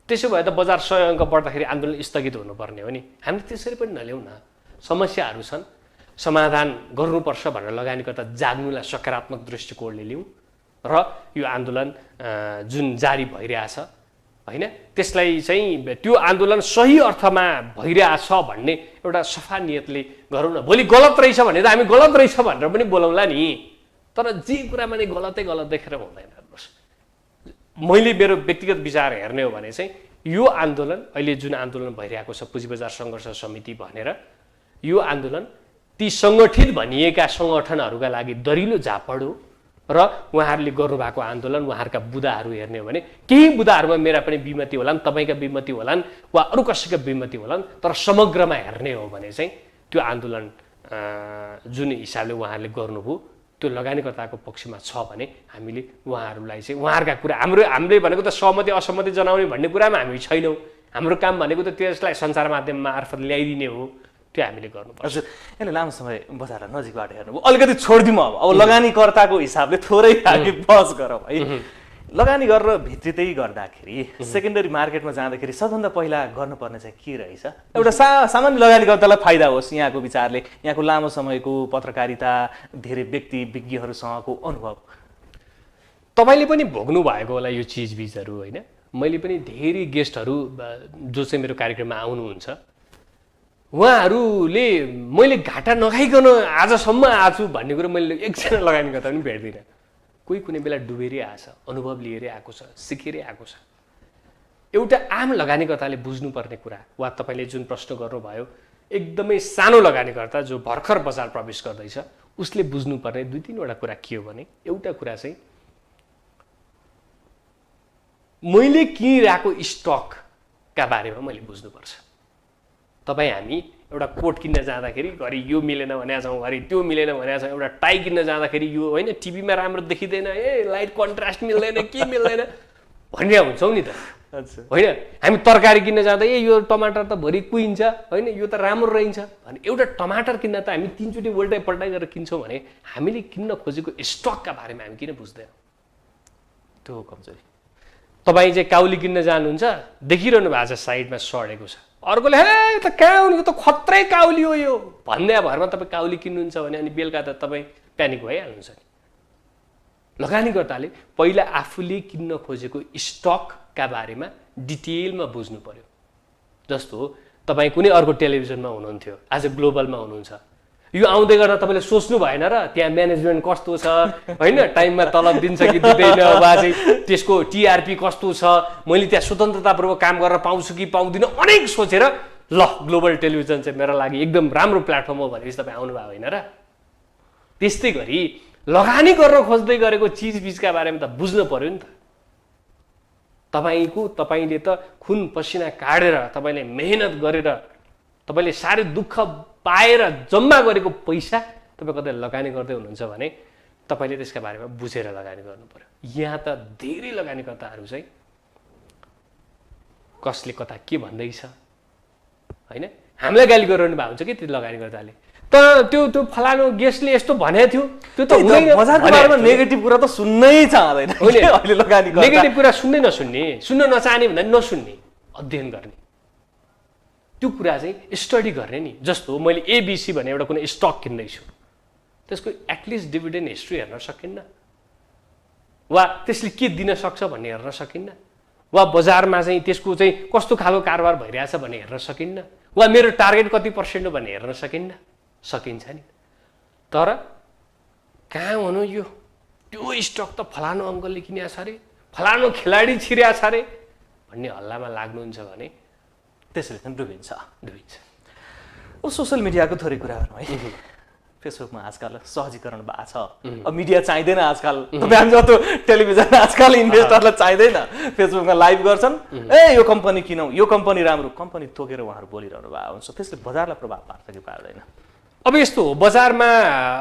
त्यसो भए त बजार 100 अङ्क बढ्दाखेरि आन्दोलन स्थगित हुनुपर्ने हो नि। हामीले त्यसरी पनि नल्याउँ न। समस्याहरू छन्, समाधान गर्नुपर्छ भनेर लगानीकर्ता जाग्नुलाई सकारात्मक दृष्टिकोणले लिउँ र यो आन्दोलन जुन जारी भइरहेछ होइन त्यसलाई चाहिँ त्यो आन्दोलन सही अर्थमा भइरहेछ भन्ने एउटा सफा नियतले गरौँ न। भोलि गलत रहेछ भने त हामी गलत रहेछ भनेर पनि बोलाउँला नि। तर जे कुरामा नै गलतै गलत देखेर हुँदैन। हेर्नुहोस्, मैले मेरो व्यक्तिगत विचार हेर्ने हो भने चाहिँ यो आन्दोलन अहिले जुन आन्दोलन भइरहेको छ पुँजी बजार सङ्घर्ष समिति भनेर यो आन्दोलन ती सङ्गठित भनिएका सङ्गठनहरूका लागि दरिलो झापड हो र उहाँहरूले गर्नुभएको आन्दोलन उहाँहरूका बुदाहरू हेर्ने हो भने केही बुदाहरूमा मेरा पनि विमति होलान्, तपाईँका विमति होलान् वा अरू कसैका विमति होलान्। तर समग्रमा हेर्ने हो भने चाहिँ त्यो आन्दोलन जुन हिसाबले उहाँहरूले गर्नुभयो त्यो लगानीकर्ताको पक्षमा छ भने हामीले उहाँहरूलाई चाहिँ उहाँहरूका कुरा हामीले भनेको त सहमति असहमति जनाउने भन्ने कुरामा हामी छैनौँ। हाम्रो काम भनेको त त्यसलाई सञ्चार माध्यम मार्फत ल्याइदिने हो। त्यो हामीले गर्नुपर्छ। हजुर, यसले लामो समय बजारलाई नजिकबाट हेर्नुभयो। अलिकति छोडिदिउँ अब लगानीकर्ताको हिसाबले थोरै हामी बहस गरौँ है। लगानी गरेर भित्रिँदै गर्दाखेरि सेकेन्डरी मार्केटमा जाँदाखेरि सबभन्दा पहिला गर्नुपर्ने चाहिँ के रहेछ? एउटा सामान्य लगानीकर्तालाई फाइदा होस् यहाँको विचारले, यहाँको लामो समयको पत्रकारिता, धेरै व्यक्ति विज्ञहरूसँगको अनुभव। तपाईँले पनि भोग्नु भएको होला यो चिजबिजहरू होइन। मैले पनि धेरै गेस्टहरू जो चाहिँ मेरो कार्यक्रममा आउनुहुन्छ उहाँहरूले मैले घाटा नखाइकन आजसम्म आछु भन्ने कुरो मैले एकजना लगानीकर्ता पनि भेट्दिनँ। कोही कुनै बेला डुबेरै आएछ, अनुभव लिएरै आएको छ, सिकेरै आएको छ। एउटा आम लगानीकर्ताले बुझ्नुपर्ने कुरा वा तपाईँले जुन प्रश्न गर्नुभयो एकदमै सानो लगानीकर्ता जो भर्खर बजार प्रवेश गर्दैछ उसले बुझ्नुपर्ने 2-3 वटा कुरा के हो भने एउटा कुरा चाहिँ मैले किनिरहेको स्टकका बारेमा मैले बुझ्नुपर्छ। तपाईँ हामी एउटा कोट किन्न जाँदाखेरि घरि यो मिलेन भनेका छौँ, घरि त्यो मिलेन भनेका छौँ, एउटा टाई किन्न जाँदाखेरि यो होइन टिभीमा राम्रो देखिँदैन, लाइट कन्ट्रास्ट मिल्दैन, के मिल्दैन भनिरहेको हुन्छौँ नि त होइन। हामी तरकारी किन्न जाँदा यो टमाटर त भरि कुहिन्छ होइन, यो त राम्रो रहन्छ भने एउटा टमाटर किन्न त हामी 3 चोटि उल्टाइ पल्टाइ गरेर किन्छौँ भने हामीले किन्न खोजेको स्टकका बारेमा हामी किन बुझ्दैनौँ? त्यो कमजोरी। तपाईँ चाहिँ काउली किन्न जानुहुन्छ, देखिरहनु भएको छ साइडमा सडेको छ, अर्कोले हे त कहाँ हो, यो त खत्रै काउली हो यो भन्ने भरमा तपाईँ काउली किन्नुहुन्छ भने अनि बेलुका त तपाईँ प्यानिक भइहाल्नुहुन्छ नि। लगानीकर्ताले पहिला आफूले किन्न खोजेको स्टकका बारेमा डिटेलमा बुझ्नु पर्यो। जस्तो तपाईँ कुनै अर्को टेलिभिजनमा हुनुहुन्थ्यो, आज ग्लोबलमा हुनुहुन्छ, यो आउँदै गर्दा तपाईँले सोच्नु भएन र त्यहाँ म्यानेजमेन्ट कस्तो छ होइन, टाइममा तलब दिन्छ कि दिँदैन, वा चाहिँ त्यसको टिआरपी कस्तो छ, मैले त्यहाँ स्वतन्त्रतापूर्वक काम गरेर पाउँछु कि पाउँदिनँ, अनेक सोचेर ल ग्लोबल टेलिभिजन चाहिँ मेरो लागि एकदम राम्रो प्लेटफर्म हो भनेपछि तपाईँ आउनुभएको होइन र। त्यस्तै गरी लगानी गर्न खोज्दै गरेको चिजबिजका बारेमा त बुझ्नु पर्यो नि त। तपाईँले त खुन पसिना काटेर तपाईँले मेहनत गरेर तपाईँले साह्रै दुःख पाएर जम्मा गरेको पैसा तपाईँ कतै लगानी गर्दै हुनुहुन्छ भने तपाईँले त्यसका बारेमा बुझेर लगानी गर्नु पर्यो। यहाँ त धेरै लगानीकर्ताहरू चाहिँ कसले कता के भन्दैछ होइन, हामीलाई गाली गरिरहनु भएको हुन्छ कि त्यो लगानीकर्ताले, त त्यो फलानु गेस्टले यस्तो भनेको थियो, त्यो त बजारको बारेमा नेगेटिभ कुरा त सुन्नै चाहदैन अहिले लगानी गर्दा। नेगेटिभ कुरा सुन्नै नसुन्ने, सुन्न नचाहने भन्दा नसुन्ने, अध्ययन गर्ने, त्यो कुरा चाहिँ स्टडी गर्ने नि। जस्तो मैले एबिसी भने एउटा कुनै स्टक किन्दैछु, त्यसको एटलिस्ट डिभिडेन्ड हिस्ट्री हेर्न सकिन्न, वा त्यसले के दिन सक्छ भन्ने हेर्न सकिन्न, वा बजारमा चाहिँ त्यसको चाहिँ कस्तो खालको कारोबार भइरहेछ भन्ने हेर्न सकिन्न, वा मेरो टार्गेट कति पर्सेन्ट हो भन्ने हेर्न सकिन्न। सकिन्छ नि, तर कहाँ हुनु यो त्यो स्टक त फलानु अङ्कलले किने छ अरे, फलानु खेलाडी छिर्या छ अरे भन्ने हल्लामा लाग्नुहुन्छ भने त्यसले चाहिँ डुबिन्छ। अब सोसियल मिडियाको थोरै कुराहरू है, फेसबुकमा आजकल सहजीकरण भएको छ, अब मिडिया चाहिँदैन आजकल, तपाईँ हामी जस्तो टेलिभिजन आजकल इन्भेस्टरलाई चाहिँदैन, फेसबुकमा लाइभ गर्छन्, यो कम्पनी किनौँ, यो कम्पनी राम्रो, कम्पनी तोकेर उहाँहरू बोलिरहनु भएको हुन्छ, त्यसले बजारलाई प्रभाव पार्छ कि पार्दैन? अब यस्तो हो बजारमा,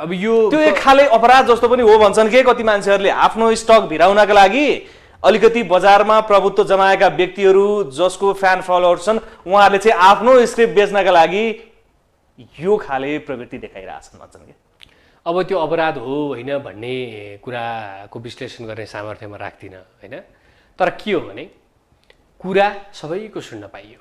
अब यो त्यो एक खाले अपराध जस्तो पनि हो भन्छन् के कति मान्छेहरूले, आफ्नो स्टक भिराउनका लागि अलिकति बजारमा प्रभुत्व जमाएका व्यक्तिहरू जसको फ्यान फलोअर्स छन् उहाँहरूले चाहिँ आफ्नो स्क्रिप्ट बेच्नका लागि यो खाले प्रवृत्ति देखाइरहेछन् भन्छन् कि। अब त्यो अपराध हो होइन भन्ने कुराको विश्लेषण गर्ने सामर्थ्य म राख्दिनँ होइन, तर के हो भने कुरा सबैको सुन्न पाइयो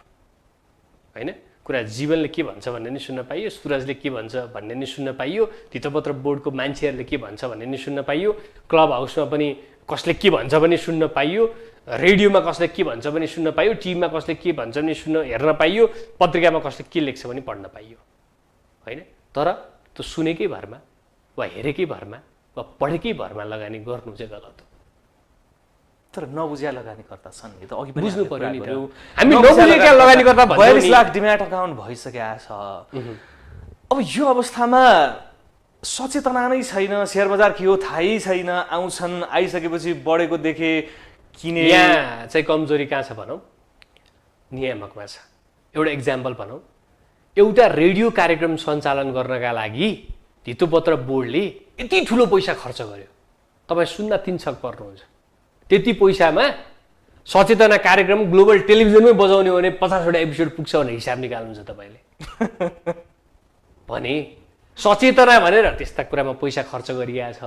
होइन, कुरा जीवनले के भन्छ भन्ने नि सुन्न पाइयो, सुरजले के भन्छ भन्ने नि सुन्न पाइयो, धितोपत्र बोर्डको मान्छेहरूले के भन्छ भन्ने नि सुन्न पाइयो, क्लब हाउसमा पनि कसले के भन्छ भने सुन्न पाइयो, रेडियोमा कसले के भन्छ भने सुन्न पाइयो, टिभीमा कसले के भन्छ भने हेर्न पाइयो, पत्रिकामा कसले के लेख्छ भने पढ्न पाइयो होइन। तर त्यो सुनेकै भरमा वा हेरेकै भरमा वा पढेकै भरमा लगानी गर्नु चाहिँ गलत हो। तर नबुझ्या लगानीकर्ता छन् नि त, अघि पनि बुझ्नु पर्यो नि त, हामी नबुझेका लगानीकर्ता भन्छौँ नि। 42 लाख डिम्याट अकाउन्ट भइसकेको छ। अब यो अवस्थामा सचेतना नै छैन, सेयर बजार के हो थाहै छैन, आउँछन् आइसकेपछि बढेको देखे किने। यहाँ चाहिँ कमजोरी कहाँ छ भनौँ, नियामकमा छ। एउटा इक्जाम्पल भनौँ, एउटा रेडियो कार्यक्रम सञ्चालन गर्नका लागि धितोपत्र बोर्डले यति ठुलो पैसा खर्च गर्यो, तपाईँ सुन्न 3 छक पर्नुहुन्छ। त्यति पैसामा सचेतना कार्यक्रम ग्लोबल टेलिभिजनमै बजाउने हो भने 50वटा एपिसोड पुग्छ भने हिसाब निकाल्नुहुन्छ तपाईँले। भने सचेतना भनेर त्यस्ता कुरामा पैसा खर्च गरिएको छ,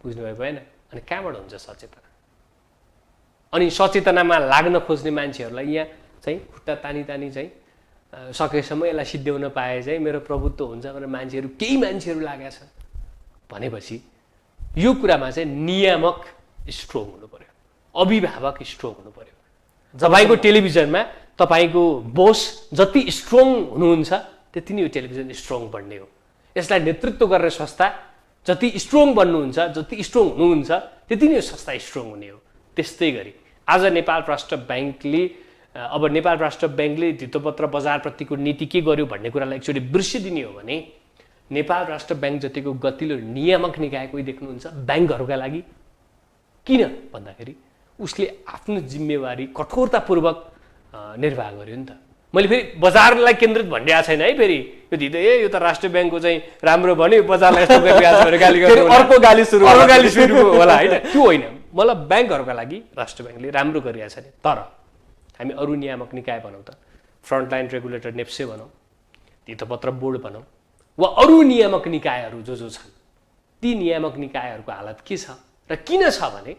बुझ्नुभयो भएन? अनि कहाँबाट हुन्छ सचेतना? अनि सचेतनामा लाग्न खोज्ने मान्छेहरूलाई यहाँ चाहिँ खुट्टा तानी तानी चाहिँ सकेसम्म यसलाई सिद्ध्याउन पाए चाहिँ मेरो प्रभुत्व हुन्छ भनेर केही मान्छेहरू लागेका छन् भनेपछि यो कुरामा चाहिँ नियामक स्ट्रोङ हुनु पर्यो, अभिभावक स्ट्रोङ हुनु पर्यो। तपाईँको टेलिभिजनमा तपाईँको बोस जति स्ट्रोङ हुनुहुन्छ त्यति नै यो टेलिभिजन स्ट्रोङ बन्ने हो। यसलाई नेतृत्व गर्ने संस्था जति स्ट्रोङ बन्नुहुन्छ, जति स्ट्रोङ हुनुहुन्छ त्यति नै यो संस्था स्ट्रोङ हुने हो। त्यस्तै गरी आज नेपाल राष्ट्र ब्याङ्कले धितोपत्र बजारप्रतिको नीति के गर्यो भन्ने कुरालाई एकचोटि बिर्सिदिने हो भने नेपाल राष्ट्र ब्याङ्क जतिको गतिलो नियामक निकाय कोही देख्नुहुन्छ ब्याङ्कहरूका लागि? किन भन्दाखेरि उसले आफ्नो जिम्मेवारी कठोरतापूर्वक निर्वाह गर्यो नि त। मैले फेरि बजारलाई केन्द्रित भनिरहेको छैन है, फेरि यो दिँदै यो त राष्ट्रिय ब्याङ्कको चाहिँ राम्रो भन्यो, बजारलाई यस्तो ब्याज भनेर गाली गर्नु अर्को गाली सुरु होला होइन, त्यो होइन। मतलब ब्याङ्कहरूका लागि राष्ट्रिय ब्याङ्कले राम्रो गरिरहेछ नि, तर हामी अरू नियामक निकाय भनौँ त, फ्रन्टलाइन रेगुलेटर नेप्से भनौँ, धितोपत्र बोर्ड भनौँ, वा अरू नियामक निकायहरू जो छन्, ती नियामक निकायहरूको हालत के छ र किन छ भने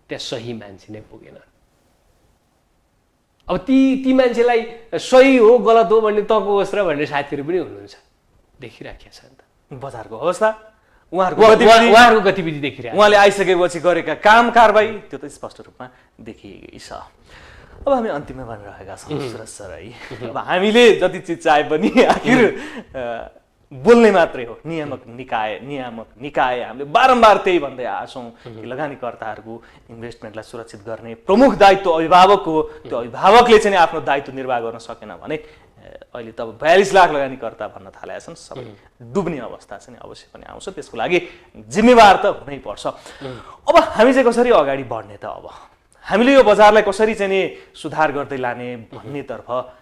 त्यहाँ सही मान्छे नै पुगेन। अब ती मान्छेलाई सही हो गलत हो भन्ने तको होस् र भन्ने साथीहरू पनि हुनुहुन्छ, देखिराखेको छ नि त बजारको अवस्था, उहाँहरूको गतिविधि देखिरहेको, उहाँले आइसकेपछि गरेका काम कारबाही त्यो त स्पष्ट रूपमा देखिएकै छ। अब हामी अन्तिममा भनिरहेका छौँ सुरज सर है, अब हामीले जति चिज चाहे पनि आखिर बोल्ने मात्रै हो, नियामक निकाय हामीले बारम्बार त्यही भन्दै आएछौँ कि लगानीकर्ताहरूको इन्भेस्टमेन्टलाई सुरक्षित गर्ने प्रमुख दायित्व अभिभावकको हो। त्यो अभिभावकले चाहिँ आफ्नो दायित्व निर्वाह गर्न सकेन भने अहिले त अब 42 लाख लगानीकर्ता भन्न थालेका छन्, सबै डुब्ने अवस्था चाहिँ अवश्य पनि आउँछ। त्यसको लागि जिम्मेवार त हुनै पर्छ। अब हामी चाहिँ कसरी अगाडि बढ्ने त, अब हामीले यो बजारलाई कसरी चाहिँ नि सुधार गर्दै लाने भन्नेतर्फ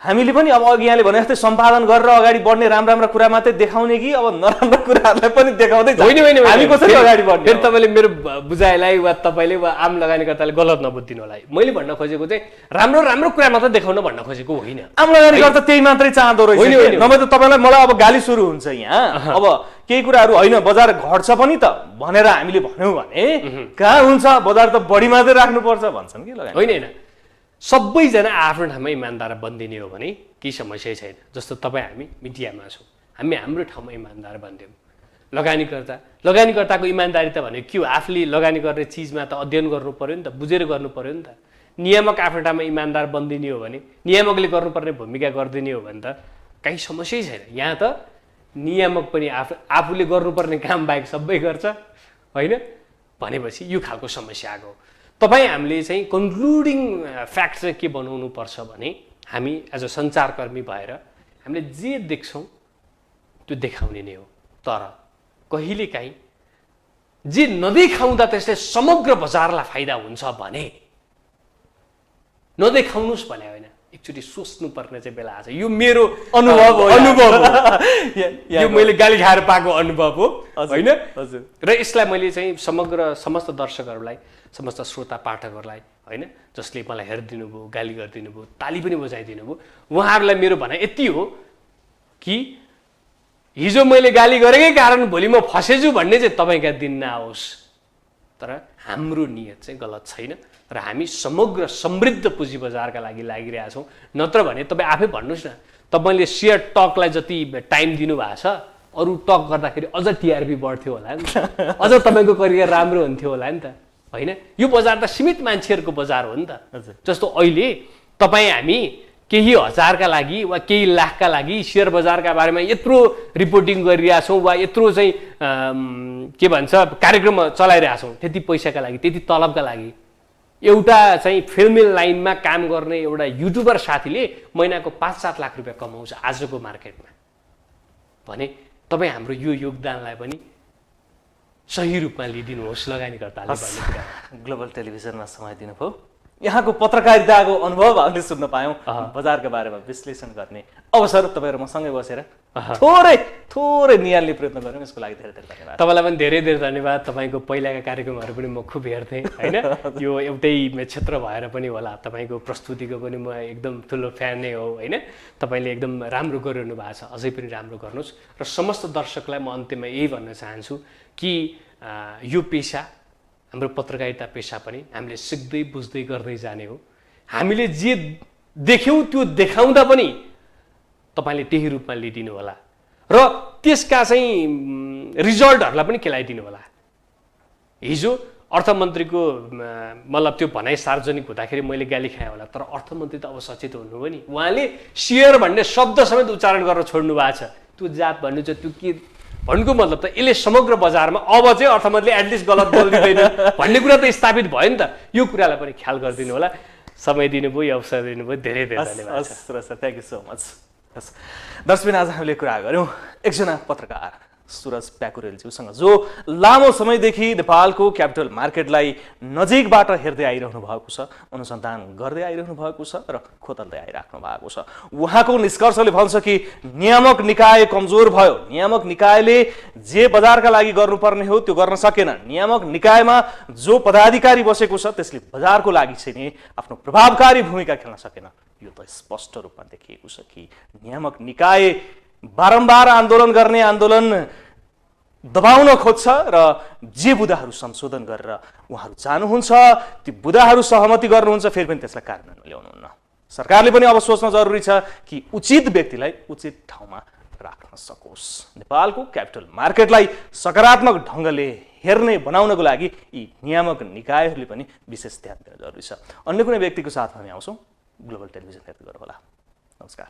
हामीले पनि अब अघि यहाँले भने जस्तै सम्पादन गरेर अगाडि बढ्ने राम्रा कुरा मात्रै देखाउने कि अब नराम्रा कुराहरूलाई पनि देखाउँदै हामी कसरी अगाडि बढ्ने? फेरि तपाईँले मेरो बुझाइलाई वा तपाईँले वा आम लगानीकर्ताले गलत नबुझिदिनु होला, मैले भन्न खोजेको चाहिँ राम्रो कुरा मात्रै देखाउन भन्न खोजेको होइन। आम लगानीकर्ता त्यही मात्रै चाहँदो रहेछ, नभए त तपाईँलाई मलाई अब गाली सुरु हुन्छ यहाँ। अब केही कुराहरू होइन बजार घट्छ पनि त भनेर हामीले भन्यौँ भने कहाँ हुन्छ, बजार त बढी मात्रै राख्नुपर्छ भन्छन् कि लगानी। होइन, सबैजना आफ्नो ठाउँमा इमान्दार बनिदिने हो भने केही समस्या छैन। जस्तो तपाईँ हामी मिडियामा छौँ, हामी हाम्रो ठाउँमा इमान्दार बनिदियौँ। लगानीकर्ताको इमान्दारी त भनेको के हो? आफूले लगानी गर्ने चिजमा त अध्ययन गर्नु पर्यो नि त, बुझेर गर्नु पर्यो नि त। नियामक आफ्नो ठाउँमा इमान्दार बनिदिने हो भने, नियामकले गर्नुपर्ने भूमिका गरिदिने हो भने त कहीँ समस्यै छैन। यहाँ त नियामक पनि आफूले गर्नुपर्ने काम बाहेक सबै गर्छ होइन भनेपछि यो खालको समस्या आएको। तपाईँ हामीले चाहिँ कन्क्लुडिङ फ्याक्ट चाहिँ के बनाउनु पर्छ भने, हामी एज अ सञ्चारकर्मी भएर हामीले जे देख्छौँ त्यो देखाउने नै हो। तर कहिलेकाहीँ जे नदेखाउँदा त्यसले समग्र बजारलाई फाइदा हुन्छ भने नदेखाउनुहोस् भने होइन, एकचोटि सोच्नुपर्ने चाहिँ बेला आछ। यो मेरो अनुभव हो, यो मैले गाली खाएर पाएको अनुभव हो होइन। र यसलाई मैले चाहिँ समस्त दर्शकहरूलाई, समस्त श्रोता पाठकहरूलाई होइन, जसले मलाई हेरिदिनु भयो, गाली गरिदिनु भयो, ताली पनि बजाइदिनु भयो, उहाँहरूलाई मेरो भनाइ यति हो कि हिजो मैले गाली गरेकै कारण भोलि म फसेछु भन्ने चाहिँ तपाईँका दिन नआओस्। तर हाम्रो नियत चाहिँ गलत छैन र हामी समग्र समृद्ध पुँजी बजारका लागि लागिरहेछौँ। नत्र भने तपाईँ आफै भन्नुहोस् न, तपाईँले सेयर टकलाई जति टाइम दिनुभएको छ, अरू टक गर्दाखेरि अझ टिआरपी बढ्थ्यो होला नि त, अझ तपाईँको करियर राम्रो हुन्थ्यो होला नि त होइन। यो बजार त सीमित मान्छेहरूको बजार हो नि त। जस्तो अहिले तपाईँ हामी केही हजारका लागि वा केही लाखका लागि सेयर बजारका बारेमा यत्रो रिपोर्टिङ गरिरहेछौँ वा यत्रो चाहिँ के भन्छ कार्यक्रम चलाइरहेछौँ, त्यति पैसाका लागि, त्यति तलबका लागि। एउटा चाहिँ फिल्मी लाइनमा काम गर्ने एउटा युट्युबर साथीले महिनाको 5-7 लाख रुपियाँ कमाउँछ आजको मार्केटमा भने तपाईँ हाम्रो यो योगदानलाई पनि सही रूपमा लिइदिनुहोस् लगानीकर्ताले भन्ने कुरा। ग्लोबल टेलिभिजनमा समय दिनुभयो, यहाँको पत्रकारिताको अनुभव हामीले सुन्न पायौँ, बजारका बारेमा विश्लेषण गर्ने अवसर तपाईँहरू मसँगै बसेर थोरै निहाल्ने प्रयत्न गऱ्यौँ, यसको लागि धेरै धेरै धन्यवाद। तपाईँलाई पनि धेरै धेरै धन्यवाद। तपाईँको पहिलाका कार्यक्रमहरू पनि म खुब हेर्थेँ होइन, यो एउटै क्षेत्र भएर पनि होला, तपाईँको प्रस्तुतिको पनि म एकदम ठुलो फ्यान नै हो होइन। तपाईँले एकदम राम्रो गरिरहनु भएको छ, अझै पनि राम्रो गर्नुहोस्। र समस्त दर्शकलाई म अन्त्यमा यही भन्न चाहन्छु कि यो पेसा, हाम्रो पत्रकारिता पेसा पनि हामीले सिक्दै बुझ्दै गर्दै जाने हो। हामीले जे देख्यौँ त्यो देखाउँदा पनि तपाईँले त्यही रूपमा लिइदिनु होला र त्यसका चाहिँ रिजल्टहरूलाई पनि केलाइदिनु होला। हिजो अर्थमन्त्रीको मतलब त्यो भनाइ सार्वजनिक हुँदाखेरि मैले गाली खाएँ होला, तर अर्थमन्त्री त अब सचेत हुनुभयो नि। उहाँले सेयर भन्ने शब्द समेत उच्चारण गरेर छोड्नु भएको छ। त्यो जात भन्नु चाहिँ त्यो के भन्नुको मतलब त यसले समग्र बजारमा अब चाहिँ अर्थमन्त्रीले एटलिस्ट गलत बोल्दिँदैन भन्ने कुरा त स्थापित भयो नि त। यो कुरालाई पनि ख्याल गरिदिनु होला। समय दिनुभयो, अवसर दिनुभयो, धेरै धेरै धन्यवाद sir. Thank you so much. दर्शकबिन आज हामीले कुरा गऱ्यौँ एकजना पत्रकार सुरज प्याकुरेलज्यूसँग, जो लामो समयदेखि नेपालको क्यापिटल मार्केटलाई नजिकबाट हेर्दै आइरहनु भएको छ, अनुसन्धान गर्दै आइरहनु भएको छ र खोतल्दै आइराख्नु भएको छ। उहाँको निष्कर्षले भन्छ कि नियामक निकाय कमजोर भयो, नियामक निकायले जे बजारका लागि गर्नुपर्ने हो त्यो गर्न सकेन, नियामक निकायमा जो पदाधिकारी बसेको छ त्यसले बजारको लागि चाहिँ नि आफ्नो प्रभावकारी भूमिका खेल्न सकेन। यो त स्पष्ट रूपमा देखिएको छ कि नियामक निकाय बारम्बार आन्दोलन गर्ने, आन्दोलन दबाउन खोज्छ र जे बुदाहरू संशोधन गरेर उहाँहरू जानुहुन्छ ती बुदाहरू सहमति गर्नुहुन्छ, फेरि पनि त्यसलाई कार्यान्वयनमा ल्याउनुहुन्न। सरकारले पनि अब सोच्न जरुरी छ कि उचित व्यक्तिलाई उचित ठाउँमा राख्न सकोस्। नेपालको क्यापिटल मार्केटलाई सकारात्मक ढङ्गले हेर्ने बनाउनको लागि यी नियामक निकायहरूले पनि विशेष ध्यान दिन जरुरी छ। अन्य कुनै व्यक्तिको साथमा हामी आउँछौँ। ग्लोबल टेलिभिजन हेर्दै गर्नुहोला। नमस्कार।